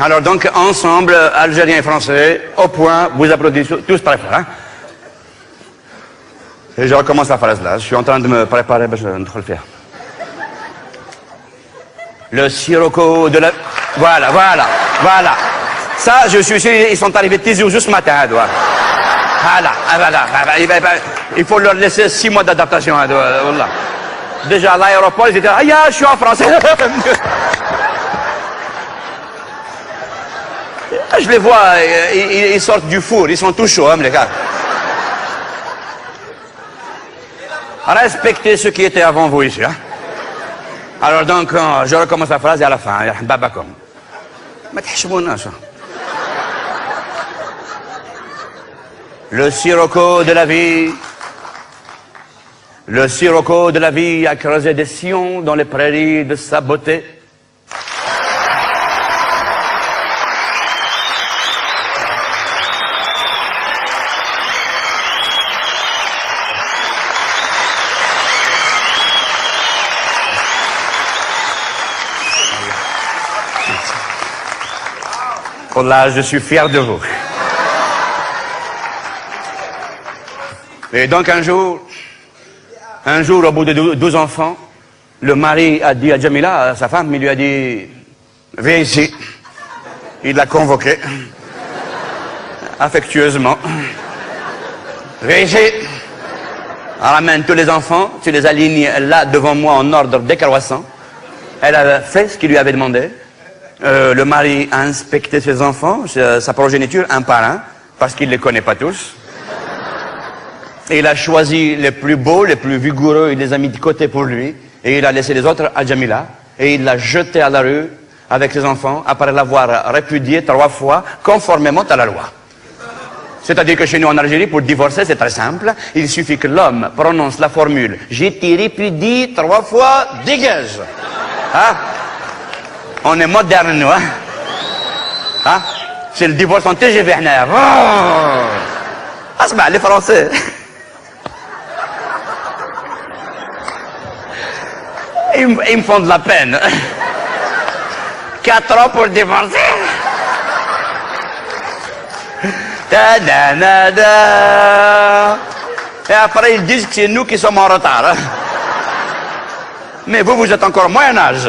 Alors donc, ensemble, Algériens et Français, au point, vous applaudissez tous très fort. Hein? Et je recommence la phrase là. Je suis en train de me préparer, je vais le faire. Le sirocco de la... Voilà. Ça, je suis sûr, ils sont arrivés 10 jours ce matin. Voilà. Il faut leur laisser 6 mois d'adaptation. Voilà. Déjà à l'aéroport, ils étaient « Ah, je suis en France !» Je les vois, ils sortent du four, ils sont tout chauds, hein, les gars. Respectez ceux qui étaient avant vous ici. Hein. Alors donc, je recommence la phrase et à la fin, Babakom. Le sirocco de la vie. Le sirocco de la vie a creusé des sillons dans les prairies de sa beauté. Oh là, je suis fier de vous. Et donc un jour, au bout de 12 enfants, le mari a dit à Jamila, à sa femme, il lui a dit, viens ici. Il l'a convoqué, affectueusement. Viens ici. Ramène tous les enfants, tu les alignes là devant moi en ordre décroissant. Elle a fait ce qu'il lui avait demandé. Le mari a inspecté ses enfants, sa progéniture, un par un, parce qu'il ne les connaît pas tous. Et il a choisi les plus beaux, les plus vigoureux, il les a mis de côté pour lui, et il a laissé les autres à Jamila, et il l'a jeté à la rue avec ses enfants, après l'avoir répudié 3 fois, conformément à la loi. C'est-à-dire que chez nous en Algérie, pour divorcer, c'est très simple, il suffit que l'homme prononce la formule « J'ai été répudié 3 fois, dégage !» Hein? On est moderne, nous, hein? Hein? C'est le divorce en TGV, oh! Ah, c'est bien, les Français. Ils me font de la peine. 4 ans pour divorcer. Da, da, da, da. Et après, ils disent que c'est nous qui sommes en retard. Mais vous êtes encore Moyen Âge.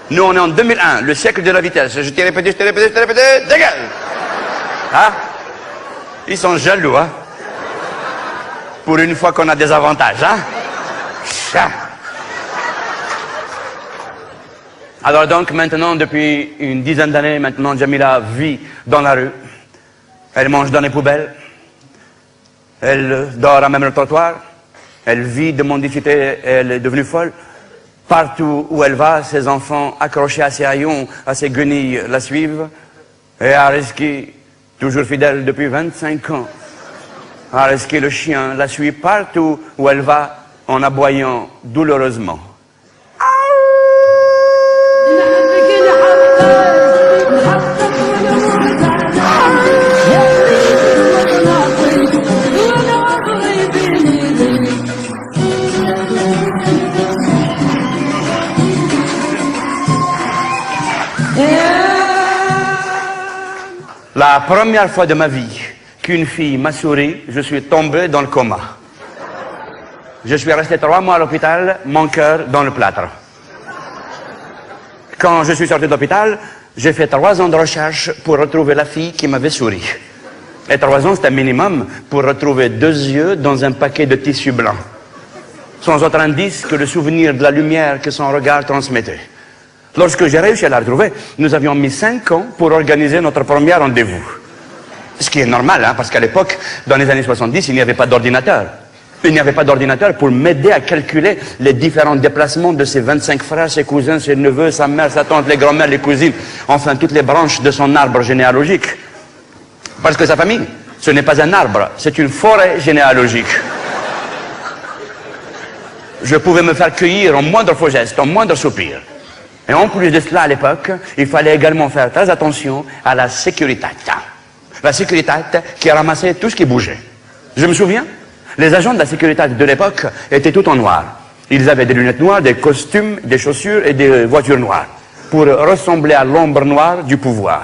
Nous, on est en 2001, le siècle de la vitesse. Je t'ai répété, dégage! Hein? Ils sont jaloux, hein? Pour une fois qu'on a des avantages, hein? Alors donc, maintenant, depuis une dizaine d'années, maintenant, Jamila vit dans la rue. Elle mange dans les poubelles. Elle dort à même le trottoir. Elle vit de mendicité, elle est devenue folle. Partout où elle va, ses enfants accrochés à ses haillons, à ses guenilles, la suivent. Et Ariski, toujours fidèle depuis 25 ans, Ariski, le chien, la suit partout où elle va, en aboyant douloureusement. La première fois de ma vie qu'une fille m'a souri, je suis tombé dans le coma. Je suis resté 3 mois à l'hôpital, mon cœur dans le plâtre. Quand je suis sorti de l'hôpital, j'ai fait 3 ans de recherche pour retrouver la fille qui m'avait souri. Et 3 ans, c'est un minimum pour retrouver 2 yeux dans un paquet de tissu blanc. Sans autre indice que le souvenir de la lumière que son regard transmettait. Lorsque j'ai réussi à la retrouver, nous avions mis 5 ans pour organiser notre premier rendez-vous. Ce qui est normal, hein, parce qu'à l'époque, dans les années 70, il n'y avait pas d'ordinateur. Il n'y avait pas d'ordinateur pour m'aider à calculer les différents déplacements de ses 25 frères, ses cousins, ses neveux, sa mère, sa tante, les grands-mères, les cousines, enfin toutes les branches de son arbre généalogique. Parce que sa famille, ce n'est pas un arbre, c'est une forêt généalogique. Je pouvais me faire cueillir au moindre faux geste, au moindre soupir. Et en plus de cela, à l'époque, il fallait également faire très attention à la sécurité. La sécurité qui ramassait tout ce qui bougeait. Je me souviens, les agents de la sécurité de l'époque étaient tout en noir. Ils avaient des lunettes noires, des costumes, des chaussures et des voitures noires, pour ressembler à l'ombre noire du pouvoir.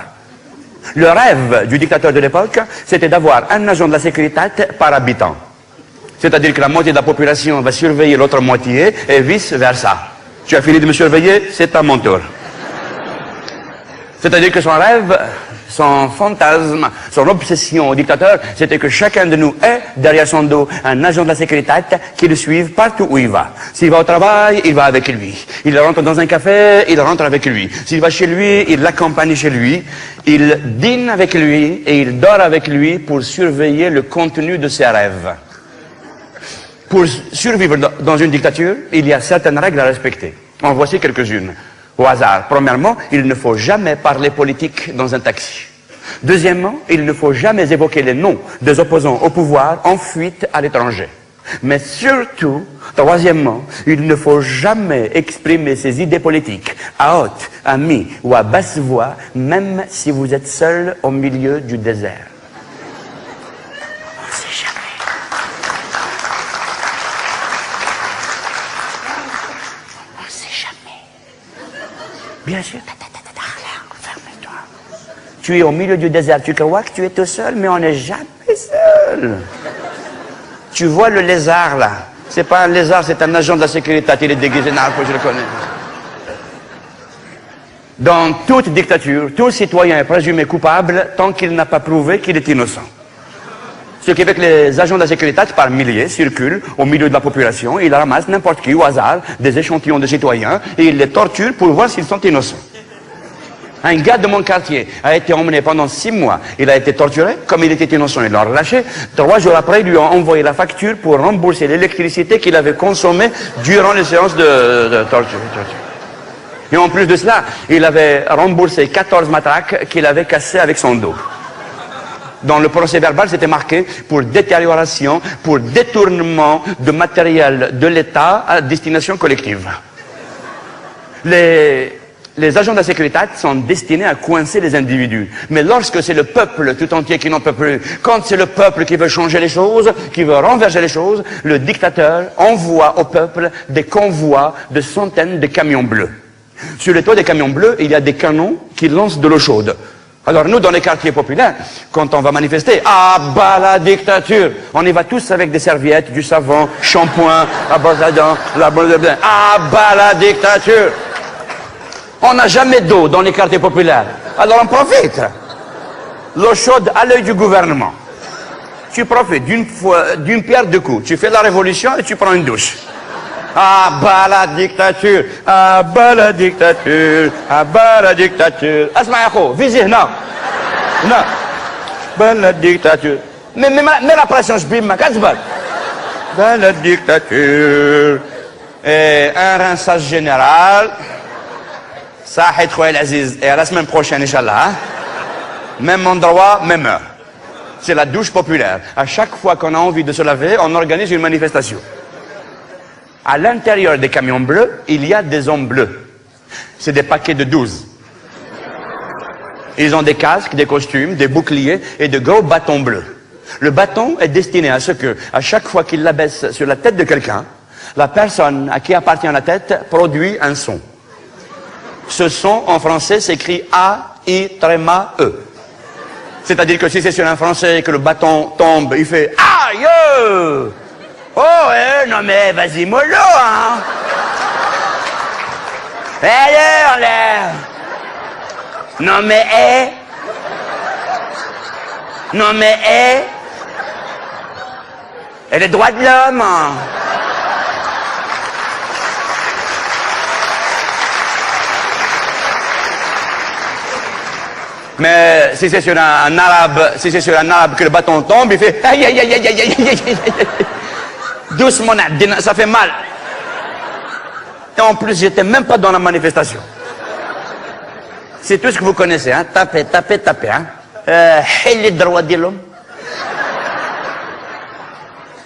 Le rêve du dictateur de l'époque, c'était d'avoir un agent de la sécurité par habitant. C'est-à-dire que la moitié de la population va surveiller l'autre moitié et vice-versa. Tu as fini de me surveiller, c'est à mon tour. C'est-à-dire que son rêve, son fantasme, son obsession au dictateur, c'était que chacun de nous ait derrière son dos un agent de la sécurité qui le suive partout où il va. S'il va au travail, il va avec lui. Il rentre dans un café, il rentre avec lui. S'il va chez lui, il l'accompagne chez lui. Il dîne avec lui et il dort avec lui pour surveiller le contenu de ses rêves. Pour survivre dans une dictature, il y a certaines règles à respecter. En voici quelques-unes. Au hasard. Premièrement, il ne faut jamais parler politique dans un taxi. Deuxièmement, il ne faut jamais évoquer les noms des opposants au pouvoir en fuite à l'étranger. Mais surtout, troisièmement, il ne faut jamais exprimer ses idées politiques à haute, à mi ou à basse voix, même si vous êtes seul au milieu du désert. On sait jamais. On sait jamais. Bien sûr. Ferme-toi. Tu es au milieu du désert, tu crois que tu es tout seul, mais on n'est jamais seul. Tu vois le lézard là, c'est pas un lézard, c'est un agent de la sécurité, il est déguisé, non, je le connais. Dans toute dictature, tout citoyen est présumé coupable tant qu'il n'a pas prouvé qu'il est innocent. Ce qui fait que les agents de la sécurité, par milliers, circulent au milieu de la population, ils ramassent n'importe qui au hasard, des échantillons de citoyens, et ils les torturent pour voir s'ils sont innocents. Un gars de mon quartier a été emmené pendant 6 mois. Il a été torturé. Comme il était innocent, ils l'ont relâché. 3 jours après, ils lui ont envoyé la facture pour rembourser l'électricité qu'il avait consommée durant les séances de torture. Et en plus de cela, il avait remboursé 14 matraques qu'il avait cassées avec son dos. Dans le procès verbal, c'était marqué pour détérioration, pour détournement de matériel de l'État à destination collective. Les agents de la sécurité sont destinés à coincer les individus. Mais lorsque c'est le peuple tout entier qui n'en peut plus, quand c'est le peuple qui veut changer les choses, qui veut renverser les choses, le dictateur envoie au peuple des convois de centaines de camions bleus. Sur les toits des camions bleus, il y a des canons qui lancent de l'eau chaude. Alors nous, dans les quartiers populaires, quand on va manifester, ah bah la dictature, on y va tous avec des serviettes, du savon, shampoing, la brosse à dents, la brosse à dents, ah bah la dictature. On n'a jamais d'eau dans les quartiers populaires. Alors on profite. L'eau chaude à l'œil du gouvernement. Tu profites d'une pierre deux coups. Tu fais la révolution et tu prends une douche. Ah bah la dictature. Ah bah la dictature. Ah bah la dictature. Asma yako, visez, non. Non. Bah la dictature. Mais la pression, je bime, qu'est-ce que bah la dictature. Et un rinçage général. Sahid Khouel Aziz, et à la semaine prochaine, Inch'Allah. Même endroit, même heure. C'est la douche populaire. À chaque fois qu'on a envie de se laver, on organise une manifestation. À l'intérieur des camions bleus, il y a des hommes bleus. C'est des paquets de 12. Ils ont des casques, des costumes, des boucliers et de gros bâtons bleus. Le bâton est destiné à ce que, à chaque fois qu'il l'abaisse sur la tête de quelqu'un, la personne à qui appartient la tête produit un son. Ce son, en français, s'écrit A-I-E. C'est-à-dire que si c'est sur un français et que le bâton tombe, il fait aïe! Oh, non mais vas-y, mollo, hein! Allez, en l'air! Non mais, Non mais, Et les droits de l'homme, hein? Mais si c'est sur un arabe, que le bâton tombe, il fait aïe aïe aïe aïe aïe aïe aïe aïe. Doucement, ça fait mal. Et en plus, j'étais même pas dans la manifestation. C'est tout ce que vous connaissez, hein. Tapez, tapez, tapez, hein. Les droits de l'homme.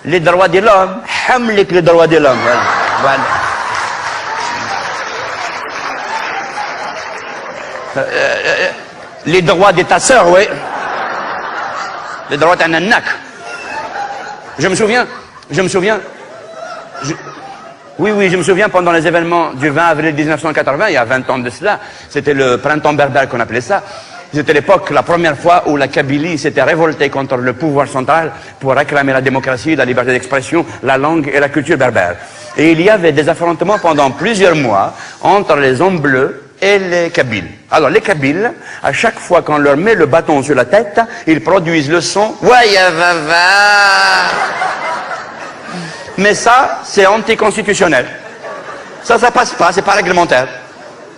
Les droits de l'homme. Hamlik les droits de l'homme. Voilà. Les droits de ta sœur, oui. Les droits d'un nanak. Je me souviens. Oui, je me souviens pendant les événements du 20 avril 1980, il y a 20 ans de cela, c'était le printemps berbère qu'on appelait ça. C'était l'époque, la première fois où la Kabylie s'était révoltée contre le pouvoir central pour réclamer la démocratie, la liberté d'expression, la langue et la culture berbère. Et il y avait des affrontements pendant plusieurs mois entre les hommes bleus et les Kabyles. Alors les Kabyles, à chaque fois qu'on leur met le bâton sur la tête, ils produisent le son « Wayavava ». Mais ça, c'est anticonstitutionnel. Ça passe pas, c'est pas réglementaire.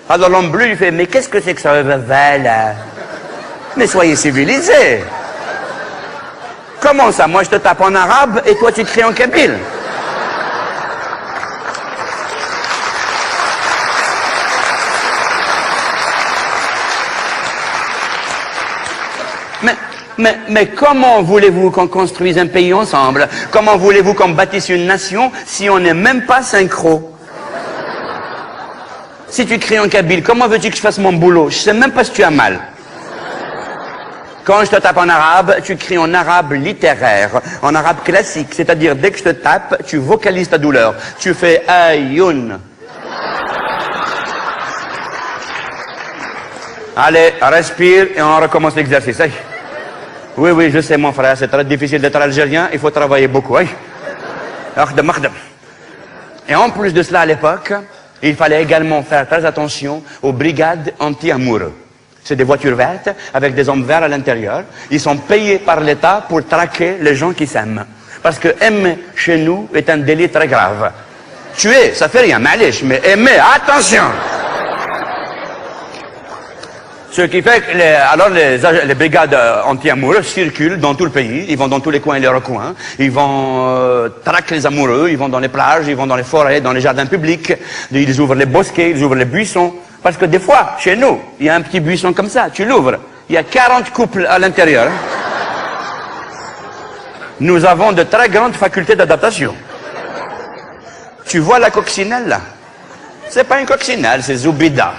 Alors l'homme bleu, il fait « Mais qu'est-ce que c'est que ça, va là? Mais soyez civilisés. Comment ça? Moi, je te tape en arabe et toi, tu cries en kabyle. » Mais comment voulez-vous qu'on construise un pays ensemble? Comment voulez-vous qu'on bâtisse une nation si on n'est même pas synchro? Si tu cries en kabyle, comment veux-tu que je fasse mon boulot? Je sais même pas si tu as mal. Quand je te tape en arabe, tu cries en arabe littéraire, en arabe classique, c'est-à-dire dès que je te tape, tu vocalises ta douleur. Tu fais ayoun. Allez, respire et on recommence l'exercice. Hey. Oui, je sais mon frère, c'est très difficile d'être algérien, il faut travailler beaucoup. Hey. Et en plus de cela, à l'époque, il fallait également faire très attention aux brigades anti-amoureux. C'est des voitures vertes avec des hommes verts à l'intérieur. Ils sont payés par l'État pour traquer les gens qui s'aiment. Parce que aimer chez nous est un délit très grave. Tuer, ça fait rien, malish, mais aimer, attention! Ce qui fait que les brigades anti-amoureux circulent dans tout le pays, ils vont dans tous les coins et les recoins, ils vont traquer les amoureux, ils vont dans les plages, ils vont dans les forêts, dans les jardins publics, ils ouvrent les bosquets, ils ouvrent les buissons. Parce que des fois, chez nous, il y a un petit buisson comme ça, tu l'ouvres, il y a 40 couples à l'intérieur. Nous avons de très grandes facultés d'adaptation. Tu vois la coccinelle là? C'est pas une coccinelle, c'est Zoubida.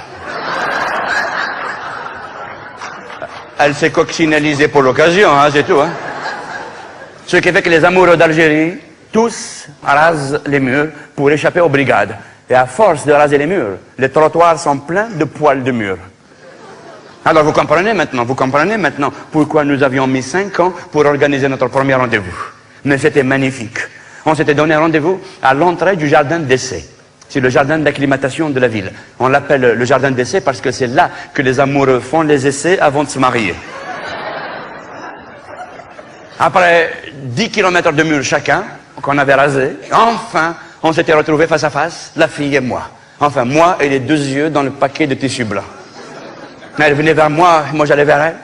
Elle s'est coccinellisée pour l'occasion, hein, c'est tout. Hein. Ce qui fait que les amoureux d'Algérie, tous rasent les murs pour échapper aux brigades. Et à force de raser les murs, les trottoirs sont pleins de poils de murs. Alors vous comprenez maintenant pourquoi nous avions mis 5 ans pour organiser notre premier rendez-vous. Mais c'était magnifique. On s'était donné rendez-vous à l'entrée du jardin d'essai. C'est le jardin d'acclimatation de la ville. On l'appelle le jardin d'essai parce que c'est là que les amoureux font les essais avant de se marier. Après 10 kilomètres de mur chacun, qu'on avait rasé, enfin, on s'était retrouvés face à face, la fille et moi. Enfin, moi et les 2 yeux dans le paquet de tissu blanc. Elle venait vers moi, moi j'allais vers elle.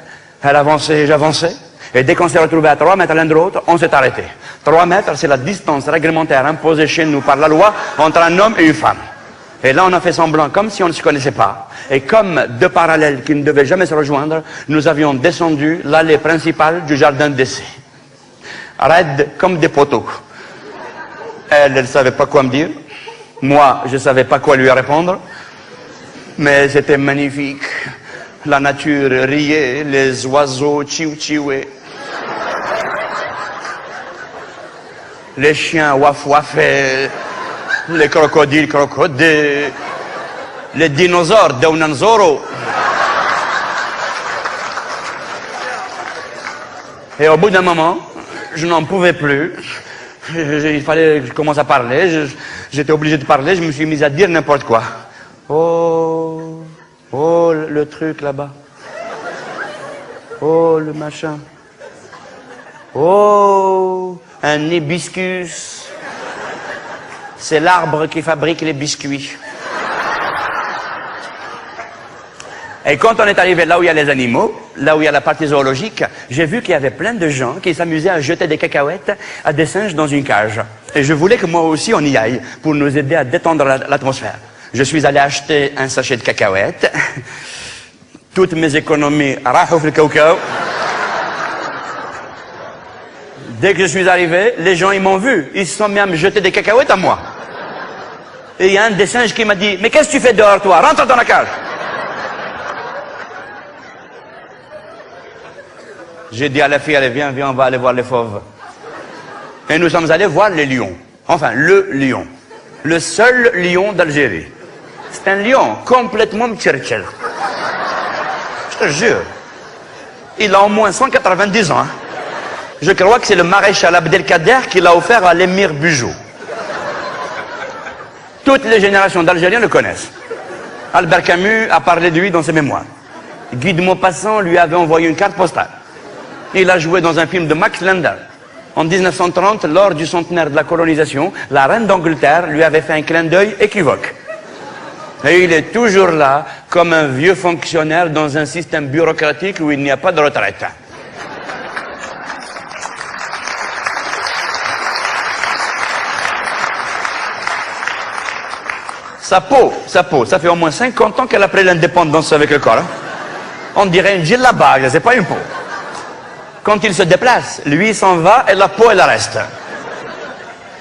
Elle avançait, j'avançais. Et dès qu'on s'est retrouvés à 3 mètres l'un de l'autre, on s'est arrêté. 3 mètres, c'est la distance réglementaire imposée chez nous par la loi entre un homme et une femme. Et là, on a fait semblant comme si on ne se connaissait pas. Et comme 2 parallèles qui ne devaient jamais se rejoindre, nous avions descendu l'allée principale du jardin d'essai. Raides comme des poteaux. Elle ne savait pas quoi me dire. Moi, je ne savais pas quoi lui répondre. Mais c'était magnifique. La nature riait, les oiseaux chiou-chiouaient. Les chiens waf-wafaient, les crocodiles crocodaient, les dinosaures daunanzoro. Et au bout d'un moment, je n'en pouvais plus. Il fallait que je commence à parler. J'étais obligé de parler. Je me suis mis à dire n'importe quoi. Oh, le truc là-bas. Oh, le machin. Oh, un hibiscus. C'est l'arbre qui fabrique les biscuits. Et quand on est arrivé là où il y a les animaux, là où il y a la partie zoologique, j'ai vu qu'il y avait plein de gens qui s'amusaient à jeter des cacahuètes à des singes dans une cage. Et je voulais que moi aussi on y aille pour nous aider à détendre l'atmosphère. Je suis allé acheter un sachet de cacahuètes. Toutes mes économies rahou le cacao. Dès que je suis arrivé, les gens ils m'ont vu. Ils se sont mis à me jeter des cacahuètes à moi. Et il y a un des singes qui m'a dit « Mais qu'est-ce que tu fais dehors toi? Rentre dans la cage !» J'ai dit à la fille, allez viens, on va aller voir les fauves. Et nous sommes allés voir les lions. Enfin, le lion. Le seul lion d'Algérie. C'est un lion complètement mtchertcher. Je te jure. Il a au moins 190 ans. Hein. Je crois que c'est le maréchal Abdelkader qui l'a offert à l'émir Bugeaud. Toutes les générations d'Algériens le connaissent. Albert Camus a parlé de lui dans ses mémoires. Guy de Maupassant lui avait envoyé une carte postale. Il a joué dans un film de Max Lander. En 1930, lors du centenaire de la colonisation, la reine d'Angleterre lui avait fait un clin d'œil équivoque. Et il est toujours là, comme un vieux fonctionnaire dans un système bureaucratique où il n'y a pas de retraite. Sa peau, ça fait au moins 50 ans qu'elle a pris l'indépendance avec le corps. Hein. On dirait une djellaba, c'est pas une peau. Quand il se déplace, lui s'en va et la peau elle reste.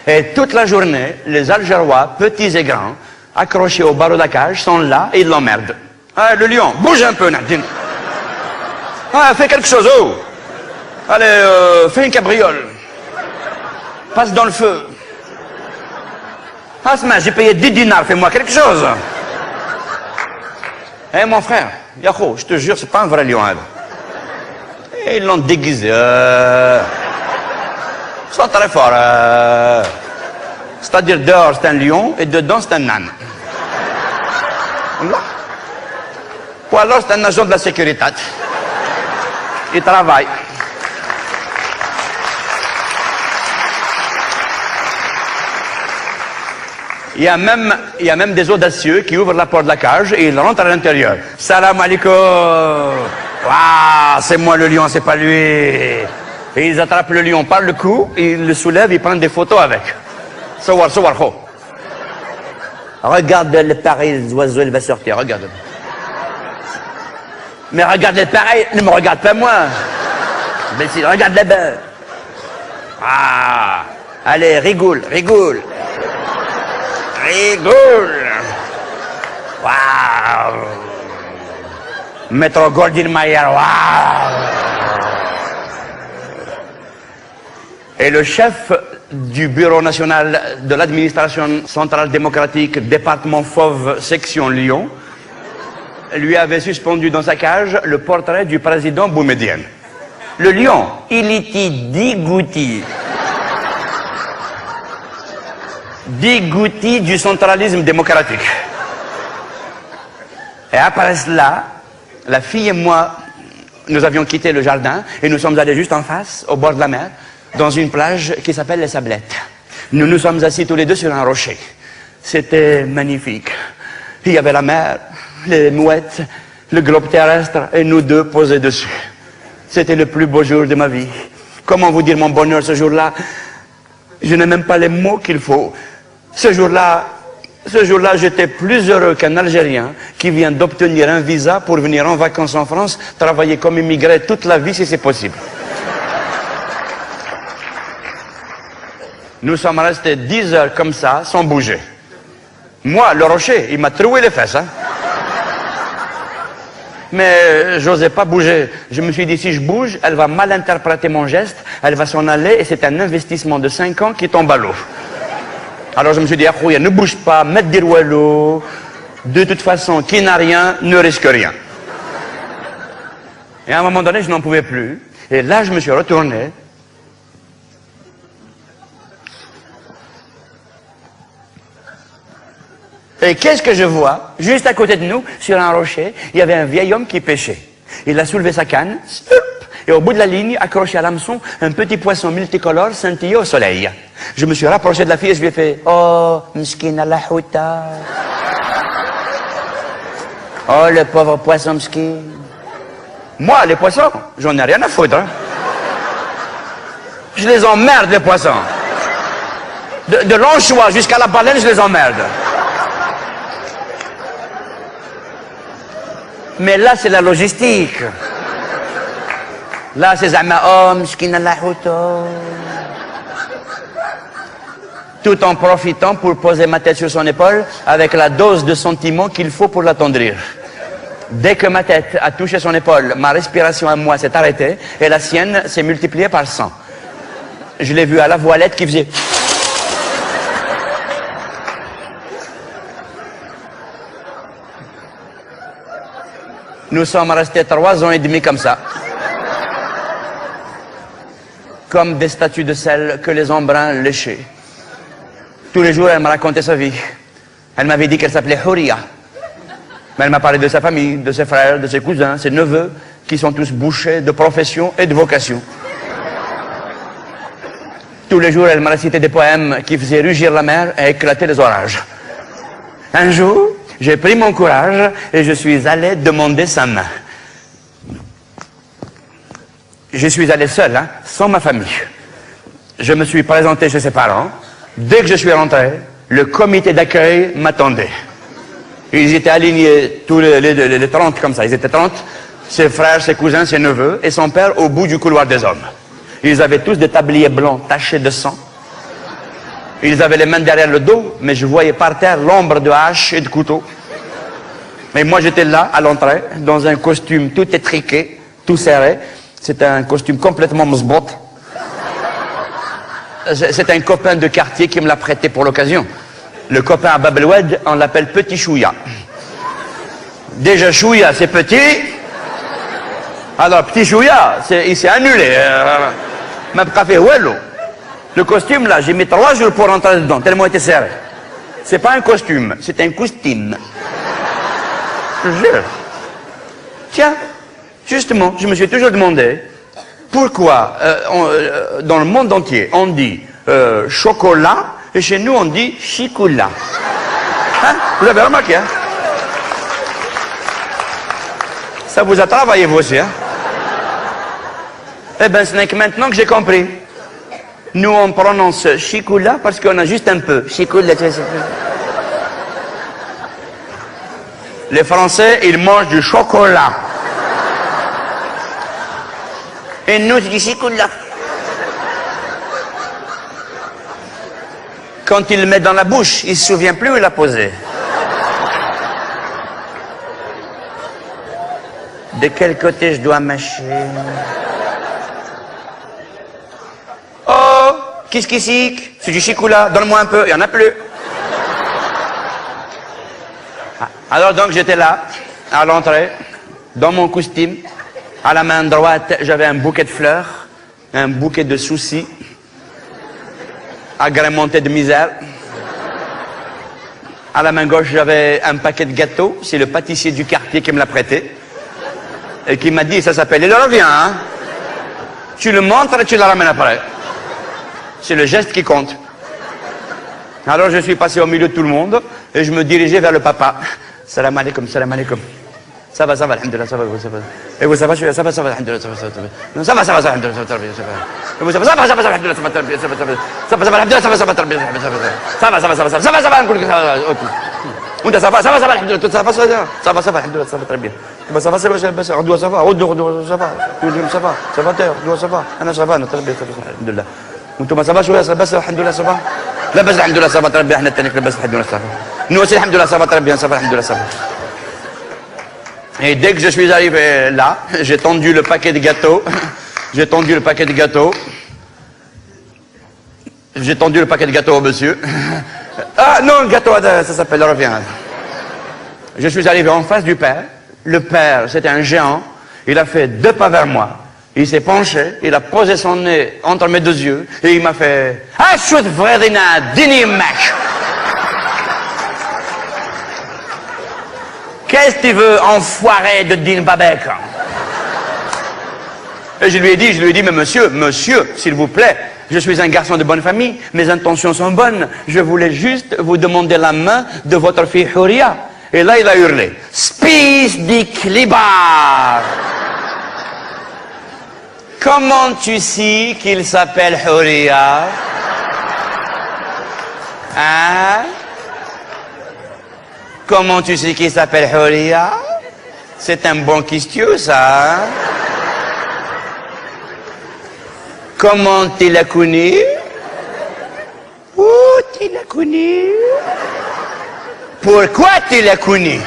Et toute la journée, les Algérois, petits et grands, accrochés au barreau de la cage, sont là et ils l'emmerdent. Ah, le lion, bouge un peu, Nadine. Ah, fais quelque chose, oh. Allez, fais une cabriole. Passe dans le feu. Asma, j'ai payé 10 dinars, fais-moi quelque chose. Eh, mon frère, Yahoo, je te jure, c'est pas un vrai lion, hein. Et ils l'ont déguisé. Ils sont très forts. C'est-à-dire, dehors, c'est un lion, et dedans, c'est un âne. Ou alors, c'est un agent de la sécurité. Il travaille. Il y a même des audacieux qui ouvrent la porte de la cage et ils rentrent à l'intérieur. Salam alaikum. Waouh, c'est moi le lion, c'est pas lui. Et ils attrapent le lion par le cou, ils le soulèvent, ils prennent des photos avec. Sawar, ho. Regarde le pareil, l'oiseau, il va sortir, regarde. Mais regarde le pareil, ne me regarde pas moi. Mais si, regarde là-bas. Ah, allez, rigole. Rigole. Waouh. Maître Goldwyn-Mayer, waouh. Et le chef du Bureau national de l'administration centrale démocratique, département Fauve, section Lyon, lui avait suspendu dans sa cage le portrait du président Boumedienne. Le lion, il était dégoûté. Dégoûté du centralisme démocratique. Et après cela, la fille et moi, nous avions quitté le jardin et nous sommes allés juste en face, au bord de la mer, dans une plage qui s'appelle les Sablettes. Nous nous sommes assis tous les deux sur un rocher. C'était magnifique. Il y avait la mer, les mouettes, le globe terrestre et nous deux posés dessus. C'était le plus beau jour de ma vie. Comment vous dire mon bonheur ce jour-là? Je n'ai même pas les mots qu'il faut. Ce jour-là, j'étais plus heureux qu'un Algérien qui vient d'obtenir un visa pour venir en vacances en France, travailler comme immigré toute la vie si c'est possible. Nous sommes restés 10 heures comme ça, sans bouger. Moi, le rocher, il m'a troué les fesses. Hein. Mais j'osais pas bouger. Je me suis dit, si je bouge, elle va mal interpréter mon geste, elle va s'en aller et c'est un investissement de 5 ans qui tombe à l'eau. Alors je me suis dit, Akhouya, ne bouge pas, mets des rouleaux. De toute façon, qui n'a rien ne risque rien. Et à un moment donné, je n'en pouvais plus. Et là, je me suis retourné. Et qu'est-ce que je vois? Juste à côté de nous, sur un rocher, il y avait un vieil homme qui pêchait. Il a soulevé sa canne, et au bout de la ligne, accroché à l'hameçon, un petit poisson multicolore scintillait au soleil. Je me suis rapproché de la fille et je lui ai fait « Oh, mskina la houta. Oh, le pauvre poisson mskin. » Moi, les poissons, j'en ai rien à foutre. Hein. Je les emmerde, les poissons. De l'anchois jusqu'à la baleine, je les emmerde. Mais là, c'est la logistique. Là, c'est Zama Om, Skina la Houto. Tout en profitant pour poser ma tête sur son épaule avec la dose de sentiment qu'il faut pour l'attendrir. Dès que ma tête a touché son épaule, ma respiration à moi s'est arrêtée et la sienne s'est multipliée par 100. Je l'ai vu à la voilette qui faisait... Nous sommes restés 3 ans et demi comme ça. Comme des statues de sel que les embruns léchaient. Tous les jours, elle me racontait sa vie. Elle m'avait dit qu'elle s'appelait Houria. Mais elle m'a parlé de sa famille, de ses frères, de ses cousins, ses neveux, qui sont tous bouchers de profession et de vocation. Tous les jours, elle m'a récité des poèmes qui faisaient rugir la mer et éclater les orages. Un jour, j'ai pris mon courage et je suis allé demander sa main. Je suis allé seul, hein, sans ma famille. Je me suis présenté chez ses parents. Dès que je suis rentré, le comité d'accueil m'attendait. Ils étaient alignés, tous les 30 comme ça, ils étaient 30, ses frères, ses cousins, ses neveux, et son père au bout du couloir des hommes. Ils avaient tous des tabliers blancs tachés de sang. Ils avaient les mains derrière le dos, mais je voyais par terre l'ombre de haches et de couteaux. Et moi j'étais là, à l'entrée, dans un costume tout étriqué, tout serré. C'était un costume complètement msbot. C'est un copain de quartier qui me l'a prêté pour l'occasion. Le copain à Bab el-Oued, on l'appelle Petit Chouïa. Déjà Chouïa, c'est petit. Alors Petit Chouïa, il s'est annulé. Même café Ouello. Le costume là, j'ai mis 3 jours pour rentrer dedans, tellement il était serré. C'est pas un costume, c'est un costume. Je jure. Tiens, justement, je me suis toujours demandé pourquoi dans le monde entier on dit chocolat et chez nous on dit chicoula. Hein? Vous avez remarqué, hein? Ça vous a travaillé vous aussi, hein? Eh bien, ce n'est que maintenant que j'ai compris. Nous on prononce chicoula parce qu'on a juste un peu. Chicoula, tu sais. Les Français, ils mangent du chocolat. Et nous, c'est du chicoula. Quand il le met dans la bouche, il ne se souvient plus où il l'a posé. De quel côté je dois mâcher? Oh, qu'est-ce qui sique? C'est du chicoula, donne-moi un peu, il n'y en a plus. Alors donc j'étais là, à l'entrée, dans mon costume. À la main droite, j'avais un bouquet de fleurs, un bouquet de soucis, agrémenté de misère. À la main gauche, j'avais un paquet de gâteaux. C'est le pâtissier du quartier qui me l'a prêté. Et qui m'a dit, ça s'appelle, il revient, hein. Tu le montres et tu le ramènes après. C'est le geste qui compte. Alors je suis passé au milieu de tout le monde et je me dirigeais vers le papa. Salam alaikum, salam alaikum. Ça va, alhamdoulilah, ça va. Et vous, ça va, alhamdoulilah, ça va, alhamdoulilah, ça va, alhamdoulilah, ça va, alhamdoulilah, ça va, alhamdoulilah, Et dès que je suis arrivé là, j'ai tendu le paquet de gâteaux. J'ai tendu le paquet de gâteaux. J'ai tendu le paquet de gâteaux au monsieur. Ah non, le gâteau, ça s'appelle, reviens. Je suis arrivé en face du père. Le père, c'était un géant. Il a fait 2 pas vers moi. Il s'est penché, il a posé son nez entre mes 2 yeux et il m'a fait « Ashut vredina dini mec !» Qu'est-ce que tu veux, enfoiré de Din Babek? Et je lui ai dit, mais monsieur, s'il vous plaît, je suis un garçon de bonne famille, mes intentions sont bonnes, je voulais juste vous demander la main de votre fille Huria. Et là, il a hurlé, Spice dik libar. Comment tu sais qu'il s'appelle Huria? Hein? Comment tu sais qu'il s'appelle Huria? C'est un bon question, ça. Hein? Comment tu l'as connu? Où tu l'as connu? Pourquoi tu l'as connu?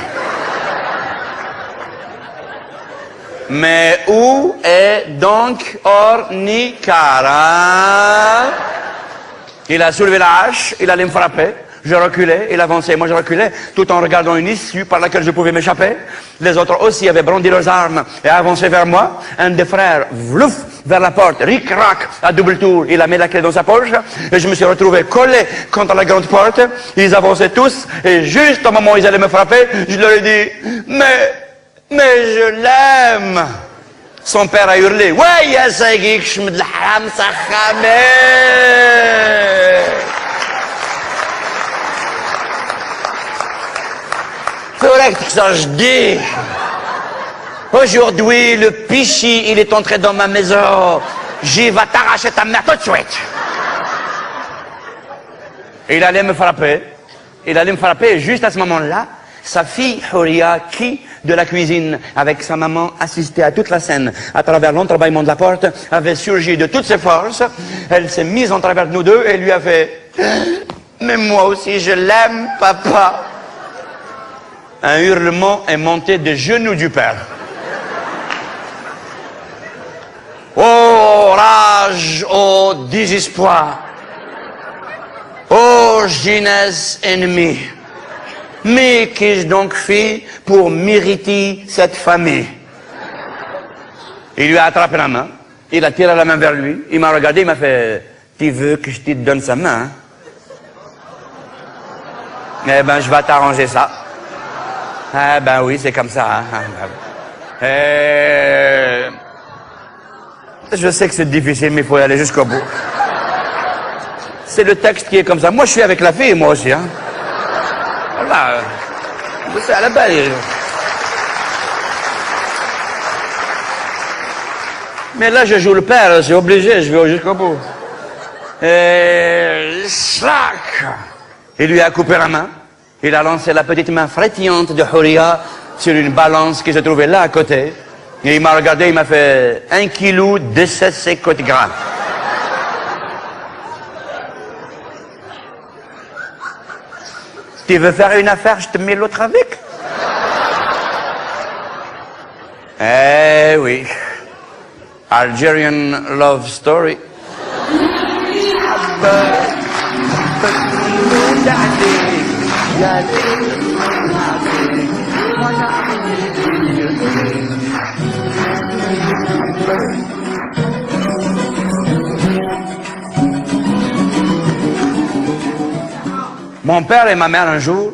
Mais où est donc Ornikara? Il a soulevé la hache, il allait me frapper. Je reculais, il avançait, moi je reculais, tout en regardant une issue par laquelle je pouvais m'échapper. Les autres aussi avaient brandi leurs armes et avancé vers moi. Un des frères, vlouf, vers la porte, ric-rac, à double tour. Il a mis la clé dans sa poche et je me suis retrouvé collé contre la grande porte. Ils avançaient tous et juste au moment où ils allaient me frapper, je leur ai dit, mais je l'aime. Son père a hurlé, ouais, ya sagik, shmd l'haram sakhamé. Faudrait que ça je dis. Aujourd'hui, le pichi, il est entré dans ma maison. J'y vais t'arracher ta mère tout de suite. Il allait me frapper. Il allait me frapper et juste à ce moment-là, sa fille Houria, qui, de la cuisine, avec sa maman, assistait à toute la scène, à travers l'entrebâillement de la porte, avait surgi de toutes ses forces. Elle s'est mise en travers de nous deux et lui a fait « Mais moi aussi, je l'aime, papa !» Un hurlement est monté des genoux du père. Oh rage, oh désespoir, oh jeunesse ennemie. Mais qu'ai-je donc fait pour mériter cette famille? Il lui a attrapé la main, il a tiré la main vers lui, il m'a regardé, il m'a fait « Tu veux que je te donne sa main? » Eh ben, je vais t'arranger ça. Ah ben oui, c'est comme ça. Hein. Je sais que c'est difficile, mais il faut y aller jusqu'au bout. C'est le texte qui est comme ça. Moi, je suis avec la fille, moi aussi. Hein. Voilà. C'est à la belle. Mais là, je joue le père, c'est obligé, je vais jusqu'au bout. Slack. Il lui a coupé la main. Il a lancé la petite main frétillante de Houria sur une balance qui se trouvait là à côté. Et il m'a regardé, il m'a fait 1 kilo de 50 grammes. Tu veux faire une affaire, je te mets l'autre avec? Eh oui. Algerian love story. Mon père et ma mère un jour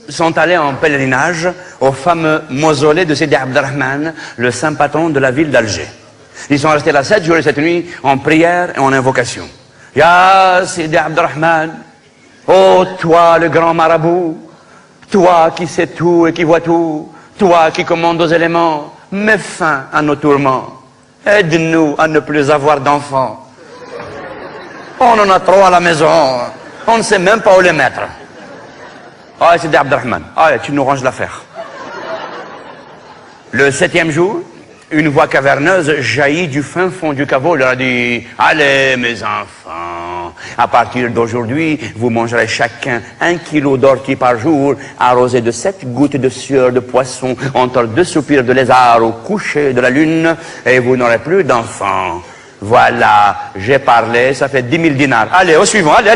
sont allés en pèlerinage au fameux mausolée de Sidi Abdelrahman, le saint patron de la ville d'Alger. Ils sont restés là 7 jours et 7 nuits en prière et en invocation. Ya Sidi Abdelrahman, oh toi le grand marabout, toi qui sais tout et qui vois tout, toi qui commandes aux éléments, mets fin à nos tourments. Aide-nous à ne plus avoir d'enfants. On en a trop à la maison, on ne sait même pas où les mettre. Ah, Sidi Abdelrahman, ah, tu nous ranges l'affaire. Le 7e jour, une voix caverneuse jaillit du fin fond du caveau. Il leur a dit, allez mes enfants, à partir d'aujourd'hui, vous mangerez chacun 1 kilo d'ortie par jour, arrosé de 7 gouttes de sueur de poisson entre 2 soupirs de lézard au coucher de la lune, et vous n'aurez plus d'enfants. Voilà, j'ai parlé, ça fait 10 000 dinars. Allez, au suivant, allez.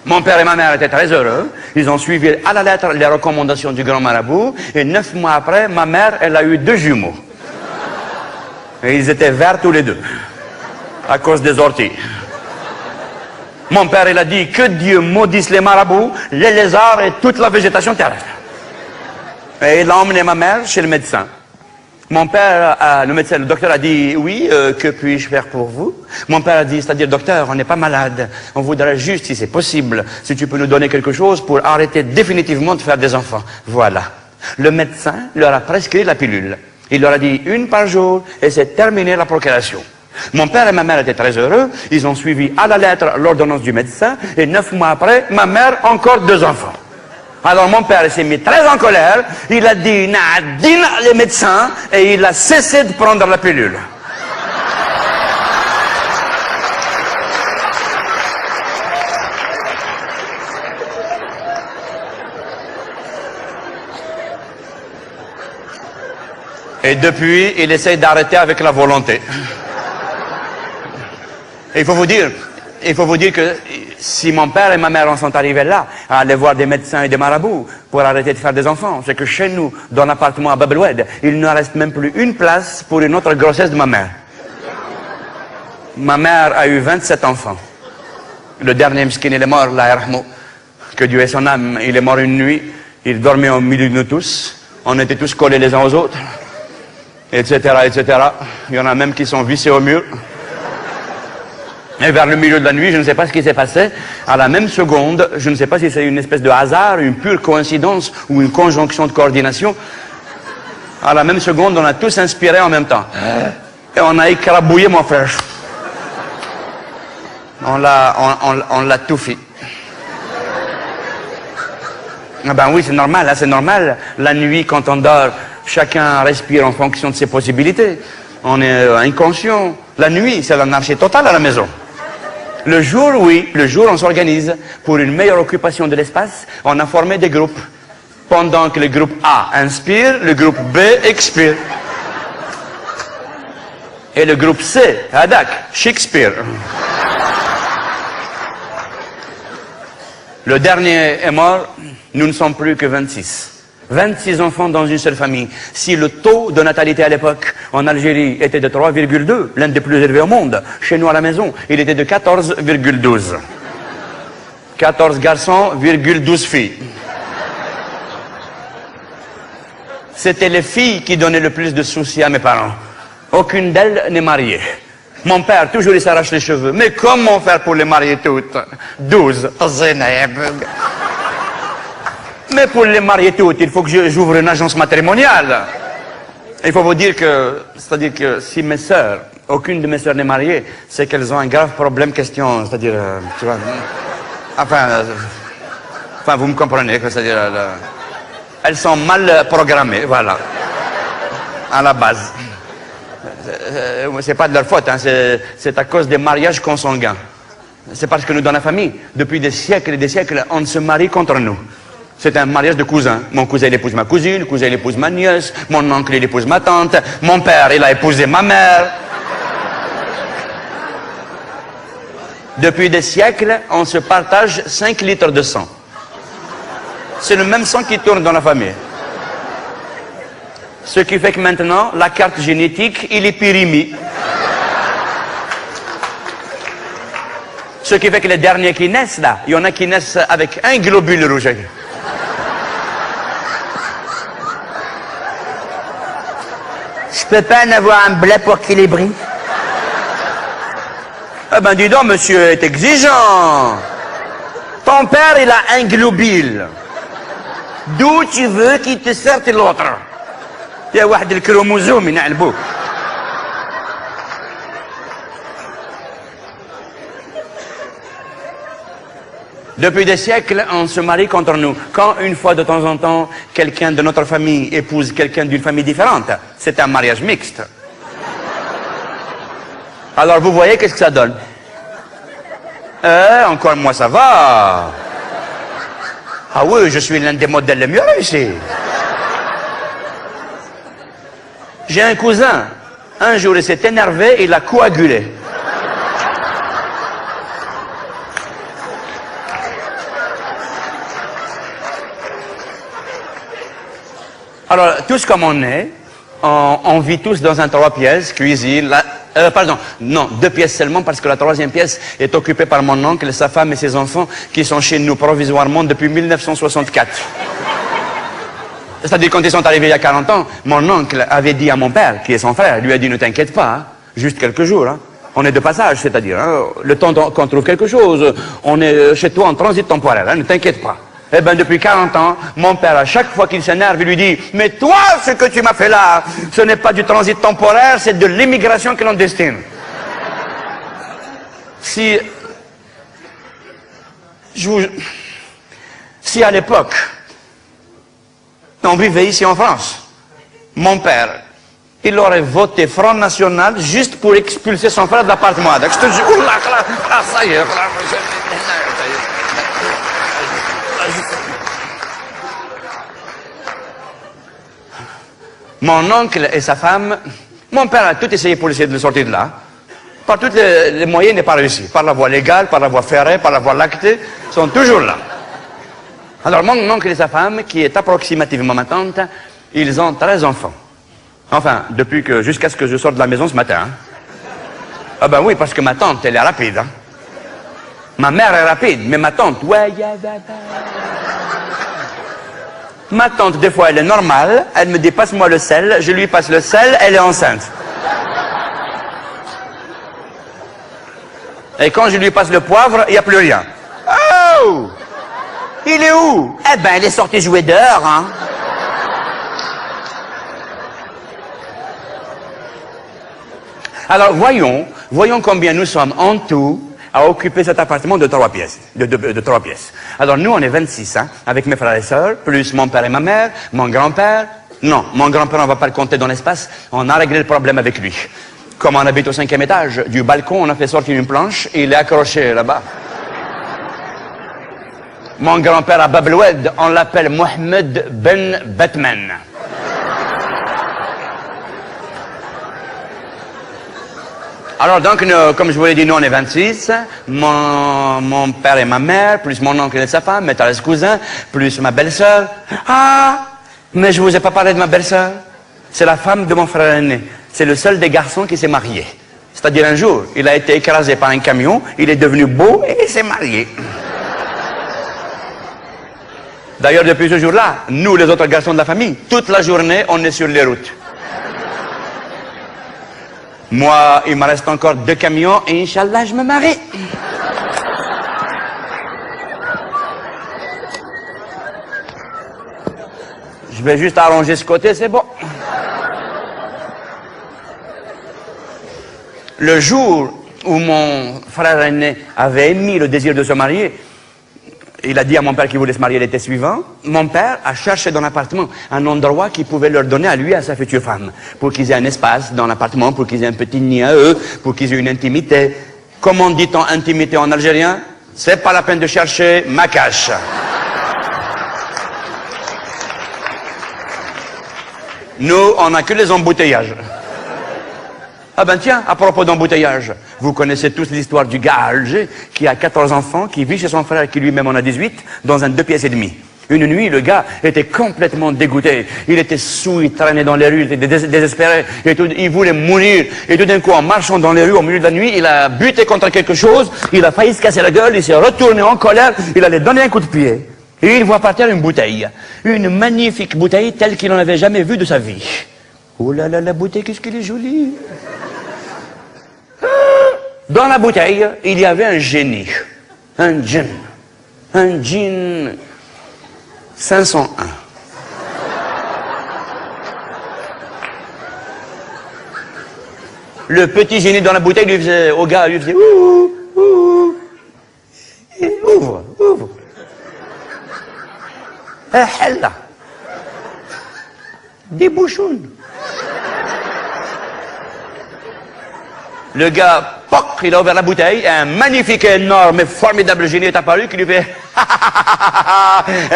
Mon père et ma mère étaient très heureux. Ils ont suivi à la lettre les recommandations du grand marabout. Et 9 mois après, ma mère, elle a eu 2 jumeaux. Et ils étaient verts tous les deux. À cause des orties. Mon père, il a dit que Dieu maudisse les marabouts, les lézards et toute la végétation terrestre. Et il a emmené ma mère chez le médecin. Mon père, le médecin, le docteur a dit, oui, que puis-je faire pour vous? Mon père a dit, c'est-à-dire, docteur, on n'est pas malade. On voudrait juste, si c'est possible, si tu peux nous donner quelque chose pour arrêter définitivement de faire des enfants. Voilà. Le médecin leur a prescrit la pilule. Il leur a dit 1 par jour et c'est terminé la procréation. Mon père et ma mère étaient très heureux. Ils ont suivi à la lettre l'ordonnance du médecin et 9 mois après, ma mère, encore 2 enfants. Alors mon père s'est mis très en colère, il a dit « Nadine les médecins » et il a cessé de prendre la pilule. Et depuis, il essaye d'arrêter avec la volonté. Et il faut vous dire, Il faut vous dire que si mon père et ma mère en sont arrivés là, à aller voir des médecins et des marabouts pour arrêter de faire des enfants, c'est que chez nous, dans l'appartement à Bab el Oued, il ne reste même plus une place pour une autre grossesse de ma mère. Ma mère a eu 27 enfants. Le dernier Mskin, il est mort, la yarhamou. Que Dieu ait son âme. Il est mort une nuit. Il dormait au milieu de nous tous. On était tous collés les uns aux autres. Etc., etc. Il y en a même qui sont vissés au mur. Et vers le milieu de la nuit, je ne sais pas ce qui s'est passé. À la même seconde, je ne sais pas si c'est une espèce de hasard, une pure coïncidence ou une conjonction de coordination. À la même seconde, on a tous inspiré en même temps. Et on a écrabouillé mon frère. On l'a tout fait. Ah ben oui, c'est normal, hein, c'est normal. La nuit, quand on dort, chacun respire en fonction de ses possibilités. On est inconscient. La nuit, c'est l'anarchie totale à la maison. Le jour, oui, le jour, on s'organise. Pour une meilleure occupation de l'espace, on a formé des groupes. Pendant que le groupe A inspire, le groupe B expire. Et le groupe C, Hadak, Shakespeare. Le dernier est mort, nous ne sommes plus que 26. 26 enfants dans une seule famille. Si le taux de natalité à l'époque en Algérie était de 3,2, l'un des plus élevés au monde, chez nous à la maison, il était de 14,12. 14 garçons, 12 filles. C'était les filles qui donnaient le plus de soucis à mes parents. Aucune d'elles n'est mariée. Mon père, toujours, il s'arrache les cheveux. Mais comment faire pour les marier toutes? 12. Mais pour les marier toutes, il faut que j'ouvre une agence matrimoniale. Il faut vous dire que, c'est-à-dire que si mes sœurs, aucune de mes sœurs n'est mariée, c'est qu'elles ont un grave problème question, c'est-à-dire, tu vois, enfin, vous me comprenez, c'est-à-dire, elles sont mal programmées, voilà, à la base. C'est pas de leur faute, hein, c'est à cause des mariages consanguins. C'est parce que nous, dans la famille, depuis des siècles et des siècles, on se marie contre nous. C'est un mariage de cousins. Mon cousin, il épouse ma cousine, le cousin, il épouse ma nièce, mon oncle, il épouse ma tante, mon père, il a épousé ma mère. Depuis des siècles, on se partage 5 litres de sang. C'est le même sang qui tourne dans la famille. Ce qui fait que maintenant, la carte génétique, il est pyrémie. Ce qui fait que les derniers qui naissent, là, il y en a qui naissent avec un globule rouge. Je peux pas en avoir un bleu pour qu'il ait brille. Eh ben, dis donc, monsieur est exigeant. Ton père, il a un globule. D'où tu veux qu'il te sorte l'autre? Il y a واحد الكروموزوم ينعلبوك. Depuis des siècles, on se marie contre nous. Quand une fois de temps en temps, quelqu'un de notre famille épouse quelqu'un d'une famille différente, c'est un mariage mixte. Alors vous voyez qu'est-ce que ça donne? Encore moi ça va. Ah oui, je suis l'un des modèles les mieux réussis. J'ai un cousin, un jour il s'est énervé, il a coagulé. Alors, tous comme on est, on vit tous dans un 3 pièces, cuisine, pardon, non, 2 pièces seulement parce que la 3e pièce est occupée par mon oncle, sa femme et ses enfants qui sont chez nous provisoirement depuis 1964. C'est-à-dire, quand ils sont arrivés il y a 40 ans, mon oncle avait dit à mon père, qui est son frère, lui a dit, ne t'inquiète pas, hein, juste quelques jours, hein, on est de passage, c'est-à-dire, hein, le temps qu'on trouve quelque chose, on est chez toi en transit temporaire, hein, ne t'inquiète pas. Eh bien, depuis 40 ans, mon père, à chaque fois qu'il s'énerve, il lui dit, mais toi, ce que tu m'as fait là, ce n'est pas du transit temporaire, c'est de l'immigration clandestine. Si à l'époque, on vivait ici en France, mon père, il aurait voté Front National juste pour expulser son frère de l'appartement. Je te dis, oula, ça y est. Mon oncle et sa femme, mon père a tout essayé pour essayer de le sortir de là. par tous les moyens, il n'est pas réussi. Par la voie légale, par la voie ferrée, par la voie lactée, ils sont toujours là. Alors, mon oncle et sa femme, qui est approximativement ma tante, ils ont 13 enfants. Enfin, jusqu'à ce que je sorte de la maison ce matin. Hein. Ah ben oui, parce que ma tante, elle est rapide. Hein. Ma mère est rapide, mais ma tante, ouais, ma tante, des fois, elle est normale, elle me dit, passe-moi le sel, je lui passe le sel, elle est enceinte. Et quand je lui passe le poivre, il n'y a plus rien. Oh! Il est où? Eh ben, elle est sortie jouer dehors, hein. Alors, voyons combien nous sommes en tout à occuper cet appartement de 3 pièces. De 3 pièces. Alors, nous, on est 26, hein, avec mes frères et sœurs, plus mon père et ma mère, mon grand-père. Non, mon grand-père, on ne va pas le compter dans l'espace. On a réglé le problème avec lui. Comme on habite au 5e étage, du balcon, on a fait sortir une planche et il est accroché là-bas. Mon grand-père à Bab el-Oued, on l'appelle Mohamed Ben Batman. Alors donc, comme je vous l'ai dit, nous on est 26, mon père et ma mère, plus mon oncle et sa femme, mes 13 cousins, plus ma belle-sœur. Ah, mais je vous ai pas parlé de ma belle-sœur. C'est la femme de mon frère aîné. C'est le seul des garçons qui s'est marié. C'est-à-dire un jour, il a été écrasé par un camion, il est devenu beau et il s'est marié. D'ailleurs, depuis ce jour-là, nous, les autres garçons de la famille, toute la journée, on est sur les routes. Moi, il me reste encore 2 camions et Inch'Allah, je me marie. Je vais juste arranger ce côté, c'est bon. Le jour où mon frère aîné avait émis le désir de se marier, il a dit à mon père qu'il voulait se marier l'été suivant. Mon père a cherché dans l'appartement un endroit qu'il pouvait leur donner à lui et à sa future femme. Pour qu'ils aient un espace dans l'appartement, pour qu'ils aient un petit nid à eux, pour qu'ils aient une intimité. Comment dit-on intimité en algérien? C'est pas la peine de chercher, ma cache. Nous, on n'a que les embouteillages. Ah ben tiens, à propos d'embouteillage, vous connaissez tous l'histoire du gars à Alger qui a 14 enfants, qui vit chez son frère qui lui-même en a 18, dans un 2 pièces et demi. Une nuit, le gars était complètement dégoûté. Il était saoul, il traînait dans les rues, il était désespéré, et tout, il voulait mourir. Et tout d'un coup, en marchant dans les rues au milieu de la nuit, il a buté contre quelque chose, il a failli se casser la gueule, il s'est retourné en colère, il allait donner un coup de pied. Et il voit par terre une bouteille. Une magnifique bouteille telle qu'il n'en avait jamais vue de sa vie. Oh là là, la bouteille, qu'est-ce qu'elle est jolie! Dans la bouteille, il y avait un génie, un djinn 501. Le petit génie dans la bouteille lui faisait, au gars, lui faisait ouh, ouh, ouvre. Hella. Des bouchons. Le gars, poc, il a ouvert la bouteille, un magnifique, énorme et formidable génie est apparu qui lui fait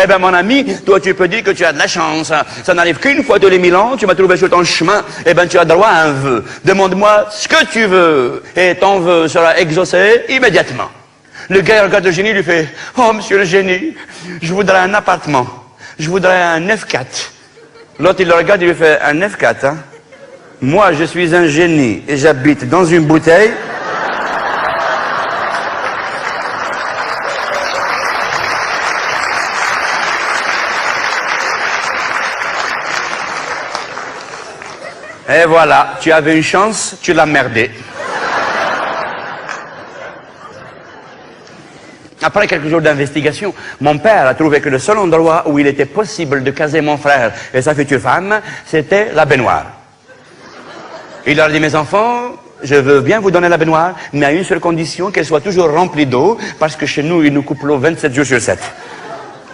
eh ben mon ami, toi tu peux dire que tu as de la chance. Ça n'arrive qu'une fois tous les 1000 ans, tu m'as trouvé sur ton chemin, eh ben tu as droit à un vœu. Demande-moi ce que tu veux, et ton vœu sera exaucé immédiatement. Le gars il regarde le génie, il lui fait oh monsieur le génie, je voudrais un appartement, je voudrais un F4. L'autre il le regarde, il lui fait un F4, hein. Moi, je suis un génie et j'habite dans une bouteille. Et voilà, tu avais une chance, tu l'as merdé. Après quelques jours d'investigation, mon père a trouvé que le seul endroit où il était possible de caser mon frère et sa future femme, c'était la baignoire. Il leur a dit, mes enfants, je veux bien vous donner la baignoire, mais à une seule condition, qu'elle soit toujours remplie d'eau, parce que chez nous, il nous coupe l'eau 27 jours sur 7.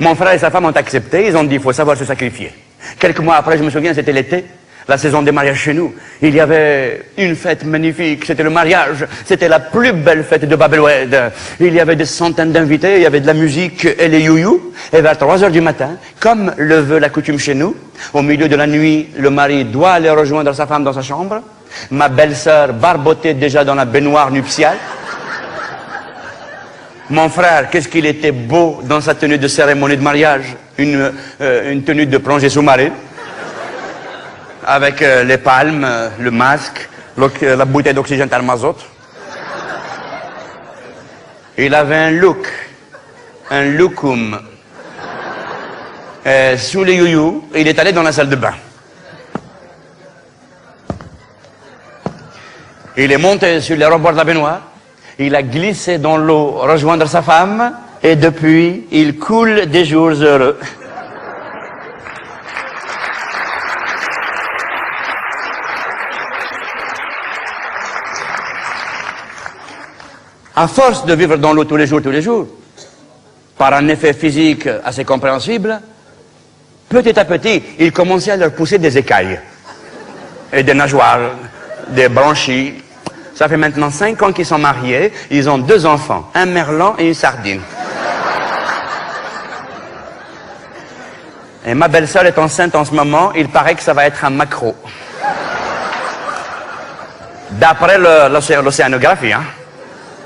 Mon frère et sa femme ont accepté, ils ont dit, il faut savoir se sacrifier. Quelques mois après, je me souviens, c'était l'été, la saison des mariages chez nous. Il y avait une fête magnifique, c'était le mariage, c'était la plus belle fête de Bab el-Oued. Il y avait des centaines d'invités, il y avait de la musique et les youyou. Et vers 3 heures du matin, comme le veut la coutume chez nous, au milieu de la nuit, le mari doit aller rejoindre sa femme dans sa chambre. Ma belle-sœur barbottait déjà dans la baignoire nuptiale. Mon frère, qu'est-ce qu'il était beau dans sa tenue de cérémonie de mariage. Une tenue de plongée sous-marine. Avec les palmes, le masque, la bouteille d'oxygène thermazote. Il avait un lookum. Sous les youyous, il est allé dans la salle de bain. Il est monté sur les rebords de la baignoire, il a glissé dans l'eau rejoindre sa femme, et depuis, il coule des jours heureux. À force de vivre dans l'eau tous les jours, par un effet physique assez compréhensible, petit à petit, il commençait à leur pousser des écailles, et des nageoires, des branchies. Ça fait maintenant 5 ans qu'ils sont mariés, ils ont 2 enfants, un merlan et une sardine. Et ma belle-sœur est enceinte en ce moment, il paraît que ça va être un maquereau. D'après l'océanographie, hein.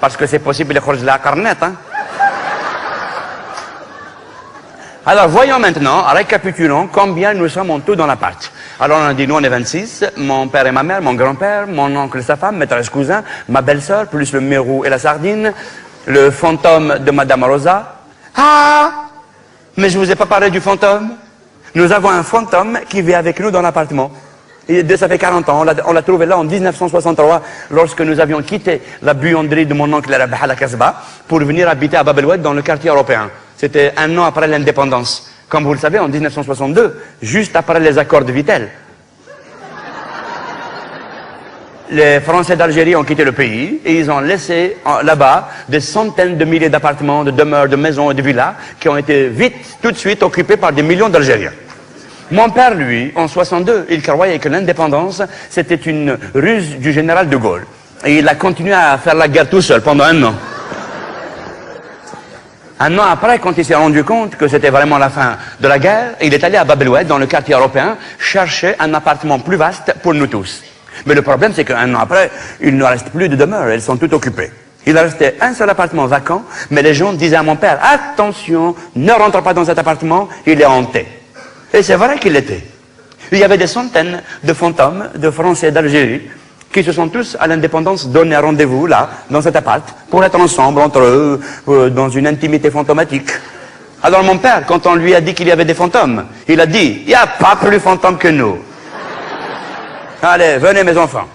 Parce que c'est possible de la carnette, hein. Alors, voyons maintenant, récapitulons combien nous sommes en tout dans l'appart. Alors, on a dit, nous, on est 26, mon père et ma mère, mon grand-père, mon oncle et sa femme, mes 13 cousins, ma belle-sœur, plus le mérou et la sardine, le fantôme de Madame Rosa. Ah! Mais je vous ai pas parlé du fantôme. Nous avons un fantôme qui vit avec nous dans l'appartement. Ça fait 40 ans, on l'a trouvé là en 1963, lorsque nous avions quitté la buanderie de mon oncle Rabah la Casbah, pour venir habiter à Bab el Oued dans le quartier européen. C'était 1 an après l'indépendance. Comme vous le savez, en 1962, juste après les accords de Vittel. Les Français d'Algérie ont quitté le pays et ils ont laissé là-bas des centaines de milliers d'appartements, de demeures, de maisons et de villas qui ont été vite, tout de suite occupés par des millions d'Algériens. Mon père, lui, en 62, il croyait que l'indépendance, c'était une ruse du général de Gaulle. Et il a continué à faire la guerre tout seul pendant 1 an. 1 an après, quand il s'est rendu compte que c'était vraiment la fin de la guerre, il est allé à Bab el Oued, dans le quartier européen, chercher un appartement plus vaste pour nous tous. Mais le problème, c'est qu'1 an après, il ne reste plus de demeures, elles sont toutes occupées. Il restait un seul appartement vacant, mais les gens disaient à mon père, attention, ne rentre pas dans cet appartement, il est hanté. Et c'est vrai qu'il l'était. Il y avait des centaines de fantômes de Français d'Algérie qui se sont tous à l'indépendance donné rendez-vous là, dans cet appart, pour être ensemble, entre eux, dans une intimité fantomatique. Alors mon père, quand on lui a dit qu'il y avait des fantômes, il a dit, il n'y a pas plus fantômes que nous. Allez, venez mes enfants.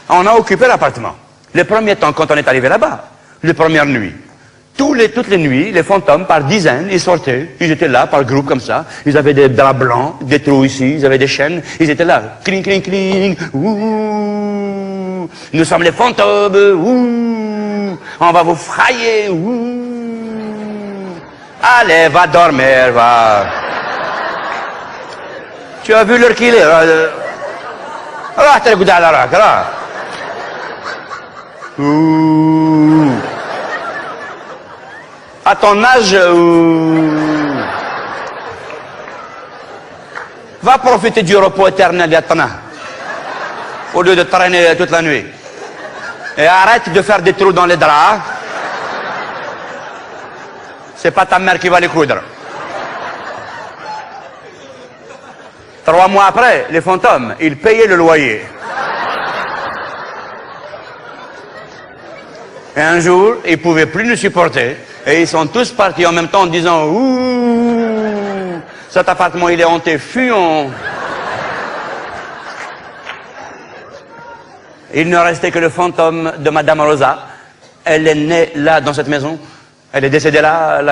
On a occupé l'appartement. Les premiers temps, quand on est arrivé là-bas, les premières nuits, toutes les nuits, les fantômes, par dizaines, ils sortaient, ils étaient là, par groupe comme ça, ils avaient des draps blancs, des trous ici, ils avaient des chaînes, ils étaient là, cling, cling, cling, ouh, nous sommes les fantômes, ouh, on va vous frayer, ouh, allez, va dormir, va. Tu as vu l'heure qu'il est, راح ترقد على راك راه à ton âge va profiter du repos éternel Yatana au lieu de traîner toute la nuit et arrête de faire des trous dans les draps, c'est pas ta mère qui va les coudre. 3 mois après, les fantômes, ils payaient le loyer. Et un jour, ils ne pouvaient plus nous supporter. Et ils sont tous partis en même temps en disant « Ouh, cet appartement, il est hanté, fuyons !» Il ne restait que le fantôme de Madame Rosa. Elle est née là, dans cette maison. Elle est décédée là.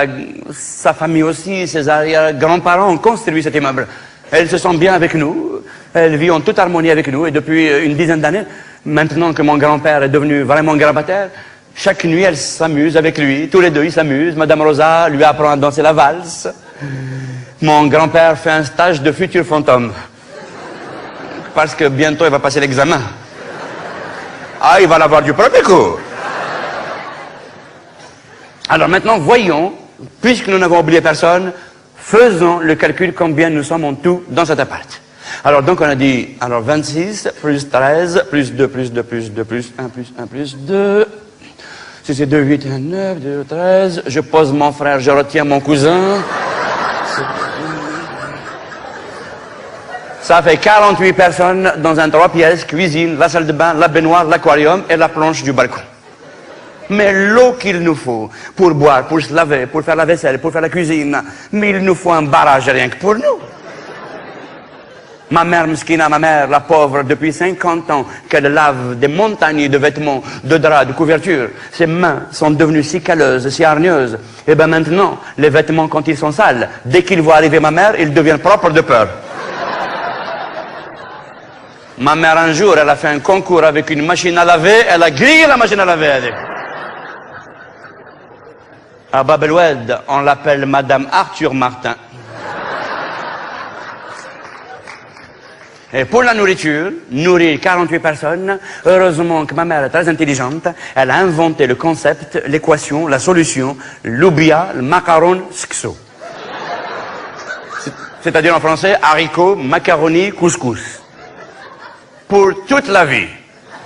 Sa famille aussi, ses arrière-grands-parents ont construit cet immeuble. Elle se sent bien avec nous, elle vit en toute harmonie avec nous, et depuis une dizaine d'années, maintenant que mon grand-père est devenu vraiment grabataire, chaque nuit elle s'amuse avec lui, tous les deux ils s'amusent, Madame Rosa lui apprend à danser la valse. Mon grand-père fait un stage de futur fantôme, parce que bientôt il va passer l'examen. Ah, il va l'avoir du premier coup. Alors maintenant, voyons, puisque nous n'avons oublié personne, faisons le calcul combien nous sommes en tout dans cet appart. Alors donc on a dit, alors 26 plus 13 plus 2 plus 2 plus 2 plus 1 plus 1 plus 2. Si c'est 2, 8, 1, 9, 2, 13. Je pose mon frère, je retiens mon cousin. Ça fait 48 personnes dans un 3 pièces, cuisine, la salle de bain, la baignoire, l'aquarium et la planche du balcon. Mais l'eau qu'il nous faut pour boire, pour se laver, pour faire la vaisselle, pour faire la cuisine, mais il nous faut un barrage rien que pour nous. Ma mère, Mskina, ma mère, la pauvre, depuis 50 ans, qu'elle lave des montagnes de vêtements, de draps, de couvertures. Ses mains sont devenues si calleuses, si hargneuses. Et bien maintenant, les vêtements, quand ils sont sales, dès qu'ils voient arriver ma mère, ils deviennent propres de peur. Ma mère, un jour, elle a fait un concours avec une machine à laver, elle a grillé la machine à laver, elle. À Bab el-Oued, on l'appelle Madame Arthur Martin. Et pour la nourriture, nourrir 48 personnes, heureusement que ma mère est très intelligente, elle a inventé le concept, l'équation, la solution, l'oubia, le macaron, skso. C'est-à-dire en français, haricots, macaroni, couscous. Pour toute la vie,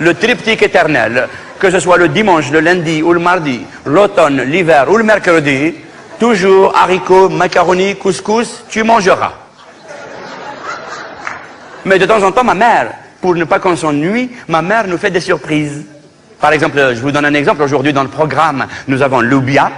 le triptyque éternel, que ce soit le dimanche, le lundi ou le mardi, l'automne, l'hiver ou le mercredi, toujours haricots, macaroni, couscous, tu mangeras. Mais de temps en temps, ma mère, pour ne pas qu'on s'ennuie, ma mère nous fait des surprises. Par exemple, je vous donne un exemple. Aujourd'hui, dans le programme, nous avons l'oubia,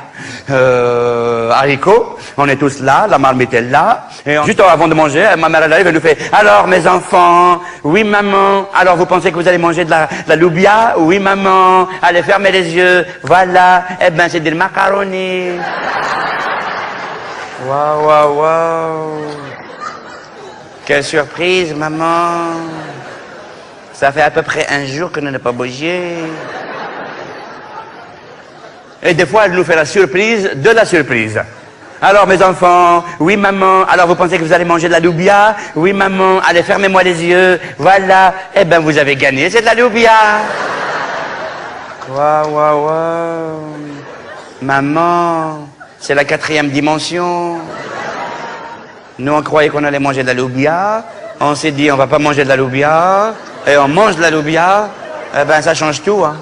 haricots. On est tous là, la marmite est là. Et juste avant de manger, ma mère, elle arrive et nous fait « Alors, mes enfants, oui, maman. Alors, vous pensez que vous allez manger de la loubia? Oui, maman. Allez, fermez les yeux. Voilà. Eh ben, c'est des macaronis. » Waouh, waouh, waouh. Quelle surprise, maman. Ça fait à peu près un jour que nous n'avons pas bougé. Et des fois, elle nous fait la surprise de la surprise. Alors, mes enfants, oui, maman. Alors, vous pensez que vous allez manger de la loubia? Oui, maman. Allez, fermez-moi les yeux. Voilà. Eh ben, vous avez gagné. C'est de la loubia. Waouh, waouh, waouh. Maman, c'est la 4e dimension. Nous, on croyait qu'on allait manger de la loubia. On s'est dit, on va pas manger de la loubia. Et on mange de la loubia. Eh ben, ça change tout, hein.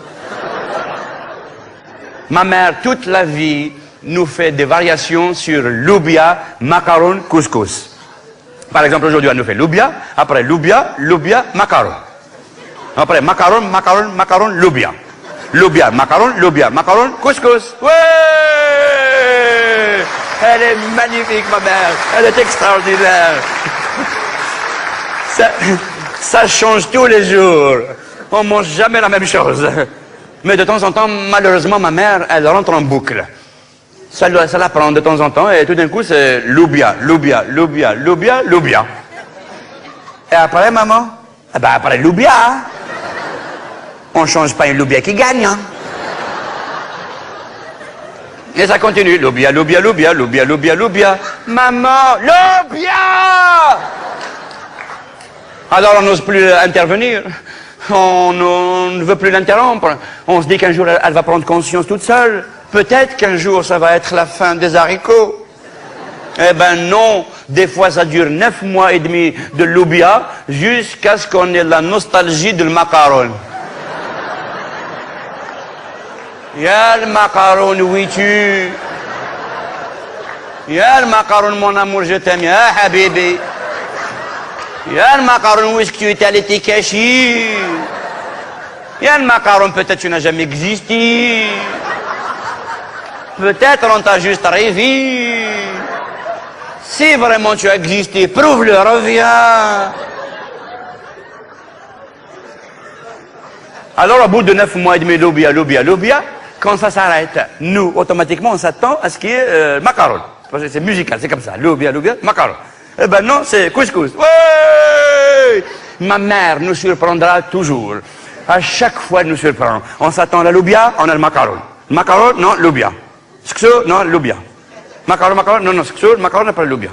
Ma mère, toute la vie, nous fait des variations sur loubia, macaron, couscous. Par exemple, aujourd'hui, elle nous fait loubia. Après, loubia, loubia, macaron. Après, macaron, macaron, macaron, loubia. Loubia, macaron, couscous. Ouais! Elle est magnifique, ma mère. Elle est extraordinaire. Ça change tous les jours. On mange jamais la même chose. Mais de temps en temps, malheureusement, ma mère, elle rentre en boucle. Ça la prend de temps en temps et tout d'un coup, c'est loubia, loubia, loubia, loubia, loubia. Et après, maman? Eh ben, après loubia. On change pas une loubia qui gagne, hein. Et ça continue. Loubia, loubia, loubia, loubia, loubia, loubia. Maman, loubia! Alors on n'ose plus intervenir. On ne veut plus l'interrompre. On se dit qu'un jour, elle va prendre conscience toute seule. Peut-être qu'un jour, ça va être la fin des haricots. Eh ben non. Des fois, ça dure 9 mois et demi de loubia jusqu'à ce qu'on ait la nostalgie du macaron. Ya le macaron, oui tu. Ya le macaron, mon amour, je t'aime. Ya habibi. Ya le macaron, où est-ce que tu étais allé t'y cacher? Ya le macaron, peut-être tu n'as jamais existé. Peut-être on t'a juste rêvé. Si vraiment tu as existé, prouve-le, reviens. Alors, au bout de 9 mois et demi, loubia, loubia, loubia, quand ça s'arrête, nous, automatiquement, on s'attend à ce qui est macaron. Parce que c'est musical, c'est comme ça. Loubia, loubia, macaron. Eh ben non, c'est couscous. Ouais! Ma mère nous surprendra toujours. À chaque fois, elle nous surprend. On s'attend à la loubia, on a le macaron. Le macaron, non, loubia. Skso, non, loubia. Macaron, macaron, non, non, skso, macaron, après loubia.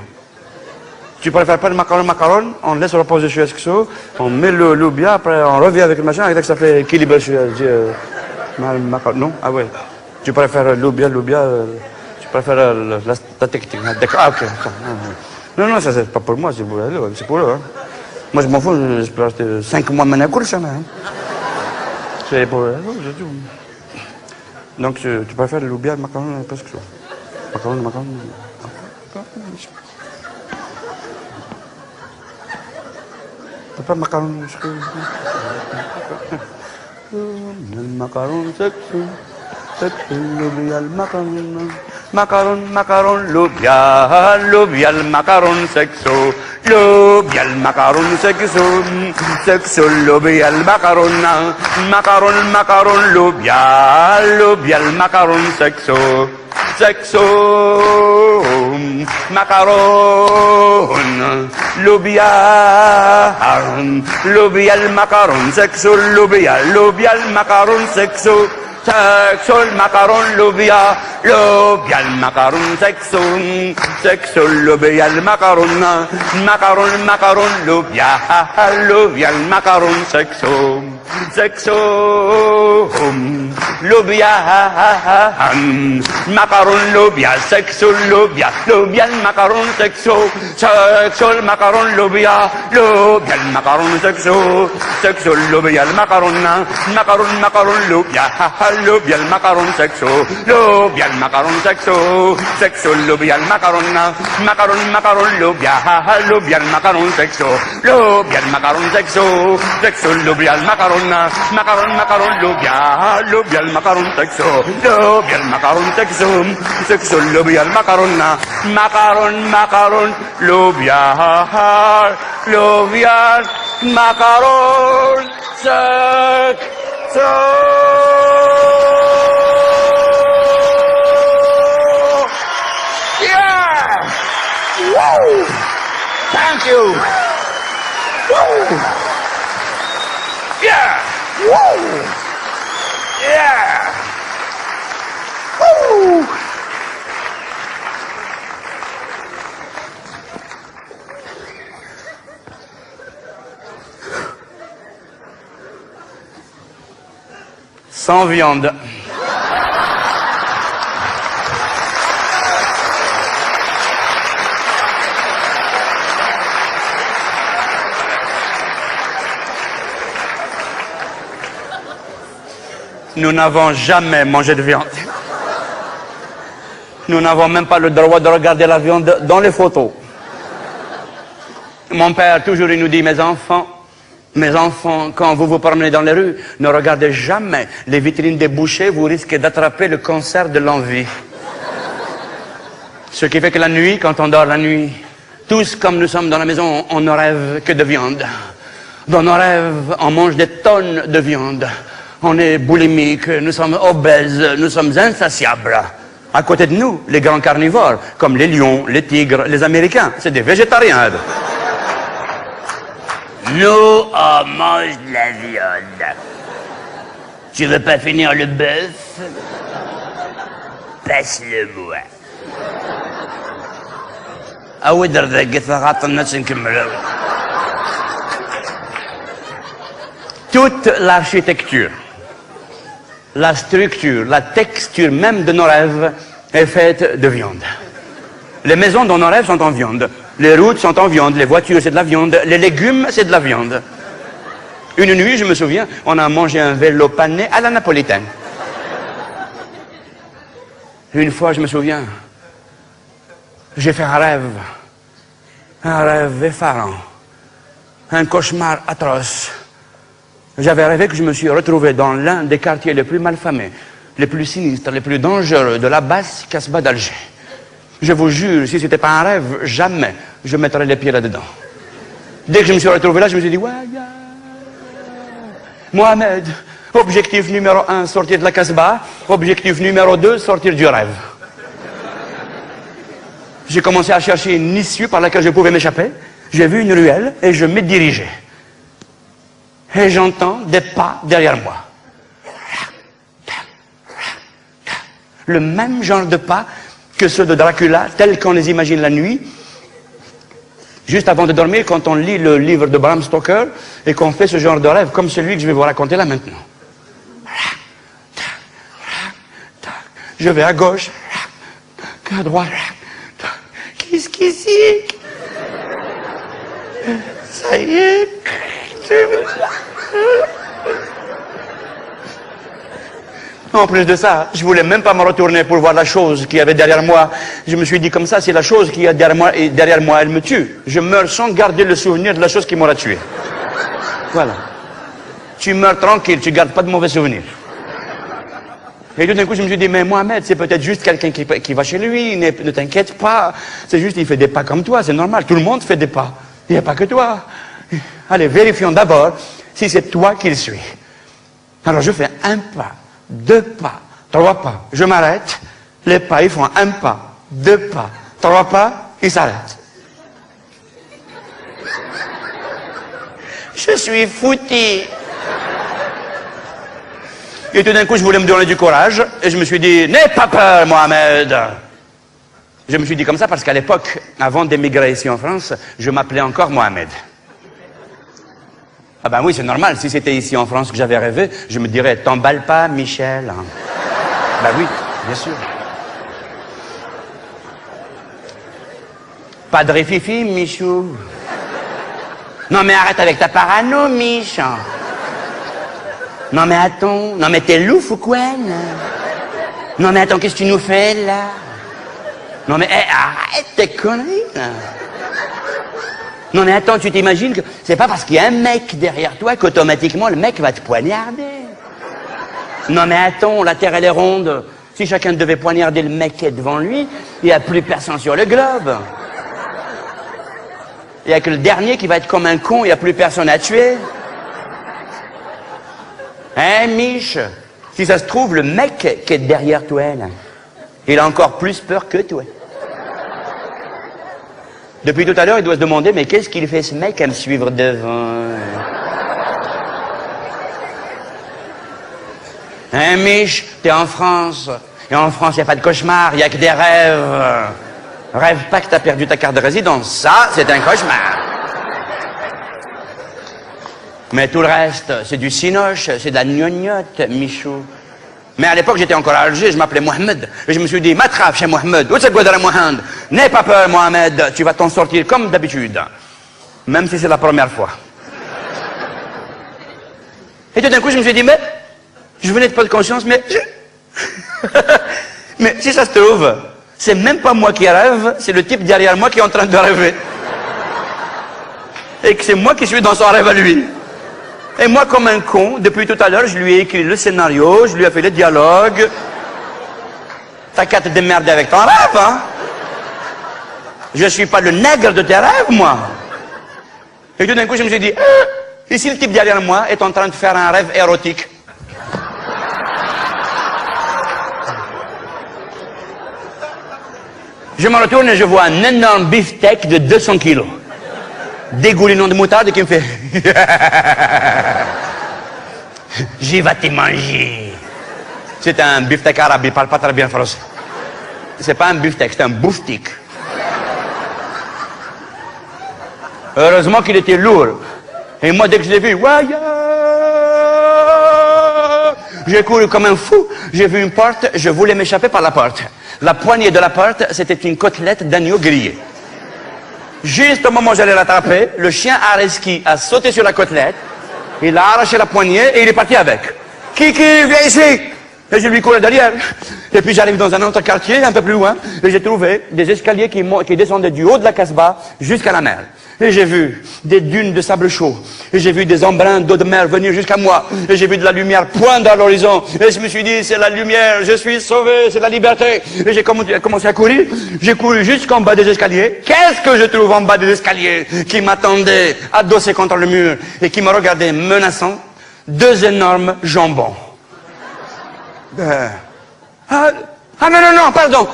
Tu préfères pas le macaron, on laisse reposer sur skso, on met le loubia, après on revient avec le machin, avec ça fait équilibre sur macaron. Non? Ah ouais. Tu préfères loubia, tu préfères la technique. Ah ok. Non, non, ça c'est pas pour moi, c'est pour eux. Hein. Moi, je m'en fous, je peux rester 5 mois maintenant à couche, hein. C'est pour... Donc, tu préfères le loubia, le macaron, parce que ça. Macaron. T'as pas macaron, le macaron sexy, loubia, le macaron, loubia, le macaron sexo, loubia, le macaron sexo, loubia, le macaron, loubia, le macaron sexo, macaron, loubia, le macaron sexo, loubia, le macaron sexo, le macaron, loubia, le macaron sexo, loubia, le macaron, loubia, le macaron sexo, loubia, macaron, loubia, sexo, loubia, le macaron sexo, le macaron, loubia, le macaron sexo, loubia, le macaron, loubia, loubia, le macaron sexo, loubia, le macaron sexo, loubia, le macaron, loubia, loubia, le macaron sexo, loubia, le macaron sexo, loubia, le macaron, loubia, loubia, le macaron sexo, loubia, le macaron sexo, loubia, le macaron, loubia, macaron sexo. Woo! Thank you. Woo! Yeah. Woo! Yeah. Woo! Sans viande. Nous n'avons jamais mangé de viande. Nous n'avons même pas le droit de regarder la viande dans les photos. Mon père, toujours, il nous dit, mes enfants, quand vous vous promenez dans les rues, ne regardez jamais les vitrines des bouchers, vous risquez d'attraper le cancer de l'envie. Ce qui fait que la nuit, quand on dort la nuit, tous comme nous sommes dans la maison, on ne rêve que de viande. Dans nos rêves, on mange des tonnes de viande. On est boulimique, nous sommes obèses, nous sommes insatiables. À côté de nous, les grands carnivores, comme les lions, les tigres, les Américains, c'est des végétariens. Nous, on mange de la viande. Tu veux pas finir le bœuf? Passe-le-moi. Ah oui, toute l'architecture, la structure, la texture même de nos rêves est faite de viande. Les maisons dans nos rêves sont en viande. Les routes sont en viande. Les voitures, c'est de la viande. Les légumes, c'est de la viande. Une nuit, je me souviens, on a mangé un vélo pané à la napolitaine. Une fois, je me souviens, j'ai fait un rêve effarant, un cauchemar atroce. J'avais rêvé que je me suis retrouvé dans l'un des quartiers les plus malfamés, les plus sinistres, les plus dangereux de la basse Casbah d'Alger. Je vous jure, si ce n'était pas un rêve, jamais je mettrais les pieds là-dedans. Dès que je me suis retrouvé là, je me suis dit, ouais, Mohamed, objectif numéro 1, sortir de la Casbah. Objectif numéro 2, sortir du rêve. J'ai commencé à chercher une issue par laquelle je pouvais m'échapper. J'ai vu une ruelle et je m'y dirigeais. Et j'entends des pas derrière moi. Le même genre de pas que ceux de Dracula, tels qu'on les imagine la nuit, juste avant de dormir, quand on lit le livre de Bram Stoker et qu'on fait ce genre de rêve, comme celui que je vais vous raconter là maintenant. Je vais à gauche, à droite, qu'est-ce qu'ici? Ça Ça y est. En plus de ça, je voulais même pas me retourner pour voir la chose qu'il y avait derrière moi. Je me suis dit comme ça, si la chose qu'il y a derrière moi, elle me tue, je meurs sans garder le souvenir de la chose qui m'aura tué. Voilà. Tu meurs tranquille, tu gardes pas de mauvais souvenirs. Et tout d'un coup, je me suis dit, mais Mohamed, c'est peut-être juste quelqu'un qui va chez lui, ne t'inquiète pas. C'est juste, il fait des pas comme toi, c'est normal, tout le monde fait des pas. Il n'y a pas que toi. Allez, vérifions d'abord si c'est toi qui le suis. Alors je fais un pas. 2 pas, 3 pas, je m'arrête, les pas ils font 1 pas, 2 pas, 3 pas, ils s'arrêtent. Je suis foutu. Et tout d'un coup je voulais me donner du courage et je me suis dit, n'aie pas peur Mohamed. Je me suis dit comme ça parce qu'à l'époque, avant d'émigrer ici en France, je m'appelais encore Mohamed. Ah ben oui, c'est normal, si c'était ici en France que j'avais rêvé, je me dirais, t'emballe pas, Michel. Ben oui, bien sûr. Pas de rififi, Michou. Non mais arrête avec ta parano, Mich. Non mais attends, non mais t'es louf ou quoi, là? Non mais attends, qu'est-ce que tu nous fais, là? Non mais arrête tes conneries, là. Non mais attends, tu t'imagines que c'est pas parce qu'il y a un mec derrière toi qu'automatiquement le mec va te poignarder. Non mais attends, la Terre elle est ronde. Si chacun devait poignarder le mec qui est devant lui, il n'y a plus personne sur le globe. Il n'y a que le dernier qui va être comme un con, il n'y a plus personne à tuer. Hein, Mich? Si ça se trouve, le mec qui est derrière toi, là, il a encore plus peur que toi. Depuis tout à l'heure, il doit se demander, mais qu'est-ce qu'il fait ce mec à me suivre devant? Hein, Mich, t'es en France. Et en France, il n'y a pas de cauchemar, il n'y a que des rêves. Rêve pas que t'as perdu ta carte de résidence. Ça, c'est un cauchemar. Mais tout le reste, c'est du cinoche, c'est de la gnognotte, Michou. Mais à l'époque, j'étais encore à Alger, je m'appelais Mohamed. Et je me suis dit, m'attrape chez Mohamed. Où c'est quoi de la Mohamed? N'aie pas peur, Mohamed. Tu vas t'en sortir comme d'habitude. Même si c'est la première fois. Et tout d'un coup, je me suis dit, mais, je venais de pas de conscience, mais, mais si ça se trouve, c'est même pas moi qui rêve, c'est le type derrière moi qui est en train de rêver. Et que c'est moi qui suis dans son rêve à lui. Et moi, comme un con, depuis tout à l'heure, je lui ai écrit le scénario, je lui ai fait le dialogue. T'as qu'à te démerder avec ton rêve, hein? Je suis pas le nègre de tes rêves, moi. Et tout d'un coup, je me suis dit, et si le type derrière moi est en train de faire un rêve érotique? Je me retourne et je vois un énorme beefsteak de 200 kilos. Dégoulinant de moutarde qui me fait j'y vais te manger. C'est un beefsteak arabe, il parle pas très bien français. C'est pas un beefsteak, c'est un bouftik. Heureusement qu'il était lourd. Et moi, dès que je l'ai vu, j'ai couru comme un fou. J'ai vu une porte, je voulais m'échapper par la porte. La poignée de la porte, c'était une côtelette d'agneau grillé. Juste au moment où j'allais l'attraper, le chien Areski a sauté sur la côtelette, il a arraché la poignée et il est parti avec. Kiki, viens ici! Et je lui courais derrière. Et puis j'arrive dans un autre quartier, un peu plus loin, et j'ai trouvé des escaliers qui descendaient du haut de la Casbah jusqu'à la mer. Et j'ai vu des dunes de sable chaud. Et j'ai vu des embruns d'eau de mer venir jusqu'à moi. Et j'ai vu de la lumière poindre à l'horizon. Et je me suis dit, c'est la lumière, je suis sauvé, c'est la liberté. Et j'ai commencé à courir. J'ai couru jusqu'en bas des escaliers. Qu'est-ce que je trouve en bas des escaliers qui m'attendait adossé contre le mur et qui me regardait menaçant? 2 énormes jambons. Ah non, pardon.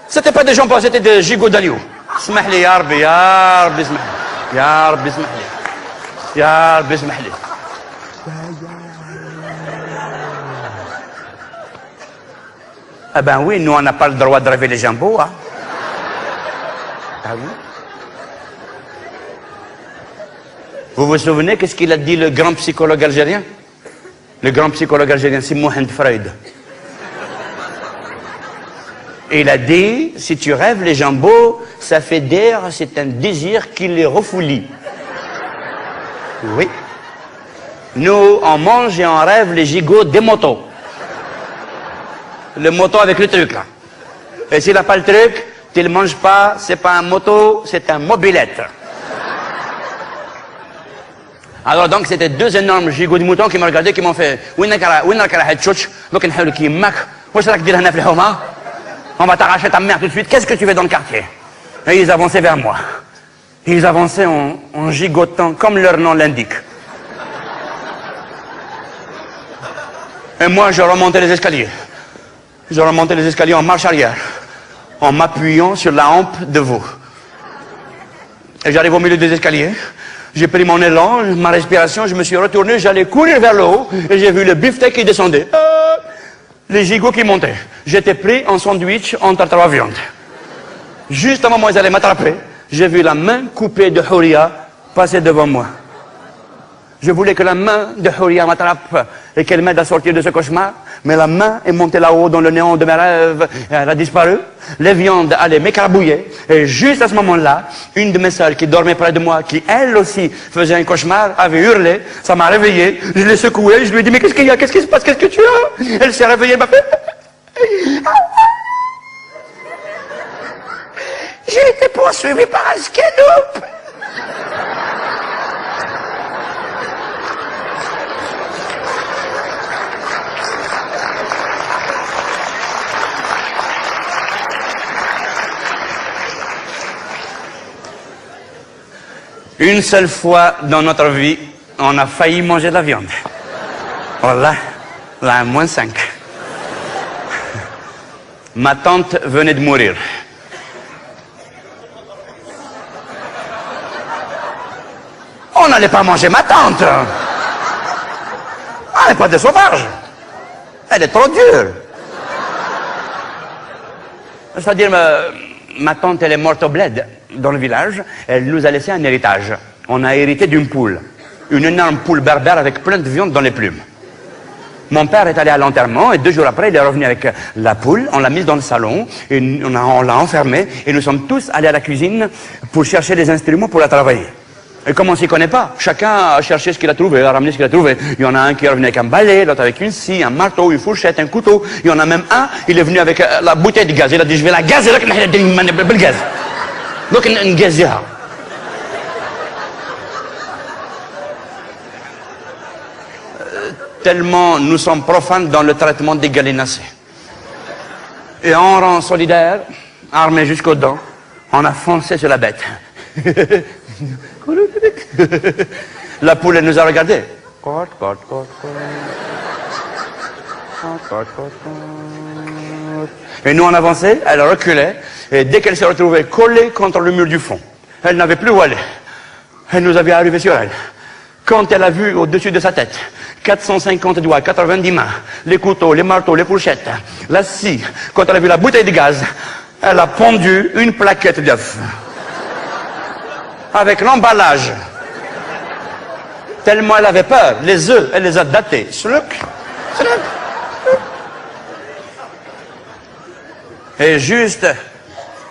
C'était pas des jambons, c'était des gigots d'agneau. اسمح لي يا ربي يا ربي اسمح لي يا ربي اسمح لي يا ربي اسمح لي. Ah ben oui, nous on n'a pas le droit de rêver les jambons, hein. Ah oui. Vous vous souvenez qu'est-ce qu'il a dit le grand psychologue algérien? Le grand psychologue algérien, c'est Mohamed Freud. Et il a dit, si tu rêves les jambons, ça fait d'air, c'est un désir qui les refoulit. Oui. Nous, on mange et on rêve les gigots des motos. Le moto avec le truc, là. Et s'il n'a pas le truc, tu ne le manges pas, c'est pas un moto, c'est un mobilette. Alors donc, c'était deux énormes gigots de moutons qui m'ont regardé, qui m'ont fait « On va t'arracher ta mère tout de suite, qu'est-ce que tu fais dans le quartier ?» Et ils avançaient vers moi. Ils avançaient en gigotant, comme leur nom l'indique. Et moi, je remontais les escaliers. Je remontais les escaliers en marche arrière, en m'appuyant sur la hampe de veau. Et j'arrive au milieu des escaliers. J'ai pris mon élan, ma respiration, je me suis retourné, j'allais courir vers le haut, et j'ai vu le beefsteak qui descendait. Les gigots qui montaient. J'étais pris en sandwich entre trois viandes. Juste au moment où ils allaient m'attraper, j'ai vu la main coupée de Houria passer devant moi. Je voulais que la main de Houria m'attrape et qu'elle m'aide à sortir de ce cauchemar, mais la main est montée là-haut dans le néant de mes rêves, et elle a disparu. Les viandes allaient m'écrabouiller, et juste à ce moment-là, une de mes sœurs qui dormait près de moi, qui elle aussi faisait un cauchemar, avait hurlé, ça m'a réveillé, je l'ai secouée, je lui ai dit « Mais qu'est-ce qu'il y a? Qu'est-ce qui se passe? Qu'est-ce que tu as ?» Elle s'est réveillée, elle m'a fait « J'ai été poursuivi par un scanoup !» Une seule fois dans notre vie, on a failli manger de la viande. Voilà, là, -5. Ma tante venait de mourir. On n'allait pas manger ma tante. Elle n'est pas des sauvages. Elle est trop dure. C'est-à-dire, ma tante, elle est morte au bled, dans le village. Elle nous a laissé un héritage. On a hérité d'une poule. Une énorme poule berbère avec plein de viande dans les plumes. Mon père est allé à l'enterrement et 2 jours après, il est revenu avec la poule. On l'a mise dans le salon et on l'a enfermée. Et nous sommes tous allés à la cuisine pour chercher des instruments pour la travailler. Et comme on ne s'y connaît pas, chacun a cherché ce qu'il a trouvé, a ramené ce qu'il a trouvé. Il y en a un qui est revenu avec un balai, l'autre avec une scie, un marteau, une fourchette, un couteau. Il y en a même un, il est venu avec la bouteille de gaz. Il a dit, je vais la gazer avec le gaz. Donc, une gazière. Tellement nous sommes profanes dans le traitement des gallinacés. Et en rang solidaire, armés jusqu'aux dents, on a foncé sur la bête. La poule, elle nous a regardés. Et nous, on avançait, elle reculait, et dès qu'elle s'est retrouvée collée contre le mur du fond, elle n'avait plus où aller. Elle nous avait arrivé sur elle. Quand elle a vu au-dessus de sa tête 450 doigts, 90 mains, les couteaux, les marteaux, les fourchettes, la scie, quand elle a vu la bouteille de gaz, elle a pondu une plaquette d'œuf. Avec l'emballage. Tellement elle avait peur. Les œufs, elle les a datés. Et juste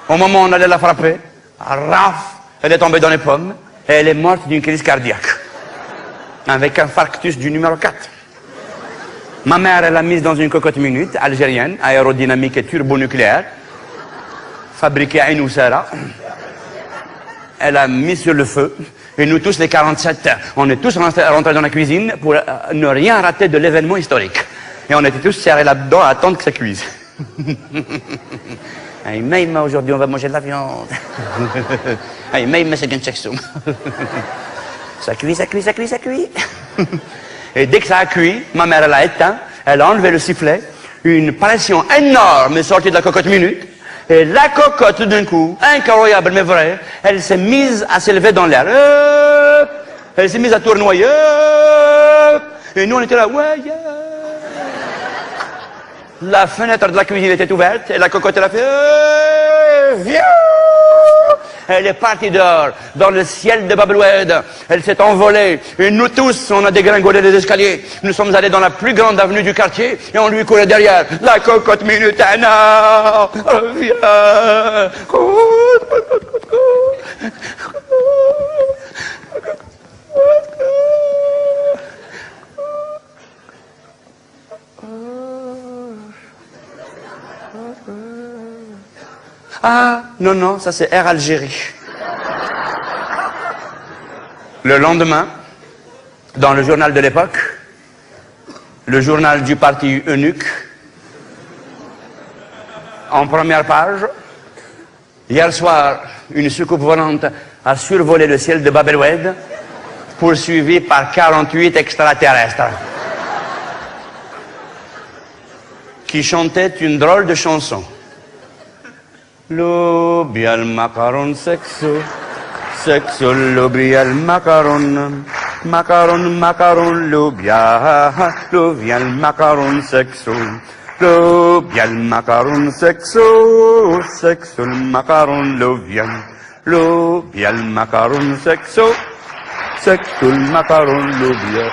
au moment où on allait la frapper, raf, elle est tombée dans les pommes et elle est morte d'une crise cardiaque. Avec un infarctus du numéro 4. Ma mère, elle l'a mise dans une cocotte minute algérienne, aérodynamique et turbonucléaire, fabriquée à Inoussara. Elle a mis sur le feu, et nous tous les 47, on est tous rentrés dans la cuisine pour ne rien rater de l'événement historique. Et on était tous serrés là-dedans à attendre que ça cuise. Hey, même aujourd'hui on va manger de la viande. Hey, même c'est bien sexuel. Ça cuit, ça cuit, ça cuit, ça cuit. Et dès que ça a cuit, ma mère elle a éteint, elle a enlevé le sifflet, une pression énorme est sortie de la cocotte minute. Et la cocotte, tout d'un coup, incroyable mais vrai, elle s'est mise à s'élever dans l'air. Elle s'est mise à tournoyer. Et nous, on était là. Ouais, yeah. La fenêtre de la cuisine était ouverte et la cocotte, elle a fait. Viens. Elle est partie dehors, dans le ciel de Babelwed. Elle s'est envolée. Et nous tous, on a dégringolé les escaliers. Nous sommes allés dans la plus grande avenue du quartier et on lui courait derrière. La cocotte minutana, reviens. Ah, non, non, ça c'est Air Algérie. Le lendemain, dans le journal de l'époque, le journal du parti eunuque, en première page, hier soir, une soucoupe volante a survolé le ciel de Bab el-Oued, poursuivie par 48 extraterrestres, qui chantaient une drôle de chanson. Lobia al macaron sexo, sexo lobia al macaron, macaron, macaron, lobia al macaron sexo. Lobia al macaron sexo, sexo el macaron lobia al macaron sexo, sexo el macaron lobia.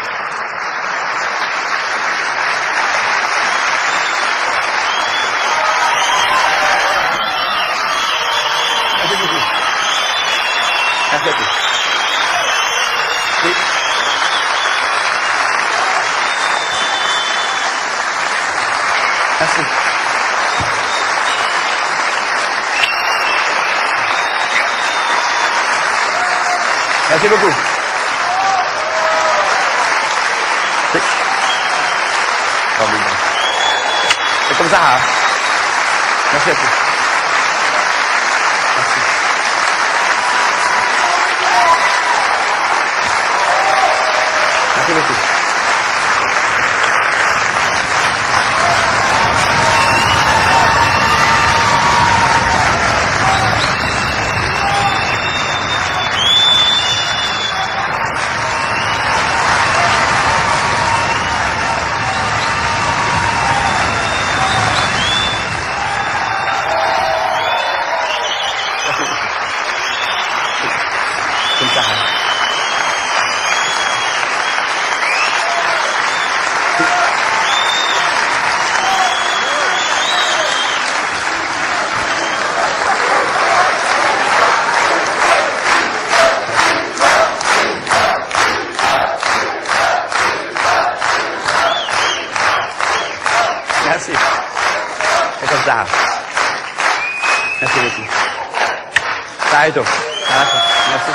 Merci. Merci beaucoup. C'est comme ça, hein? Merci à tous. Merci. Merci beaucoup. Comme ça, hein? Merci. C'est comme ça. Merci beaucoup. Ça aide. Merci.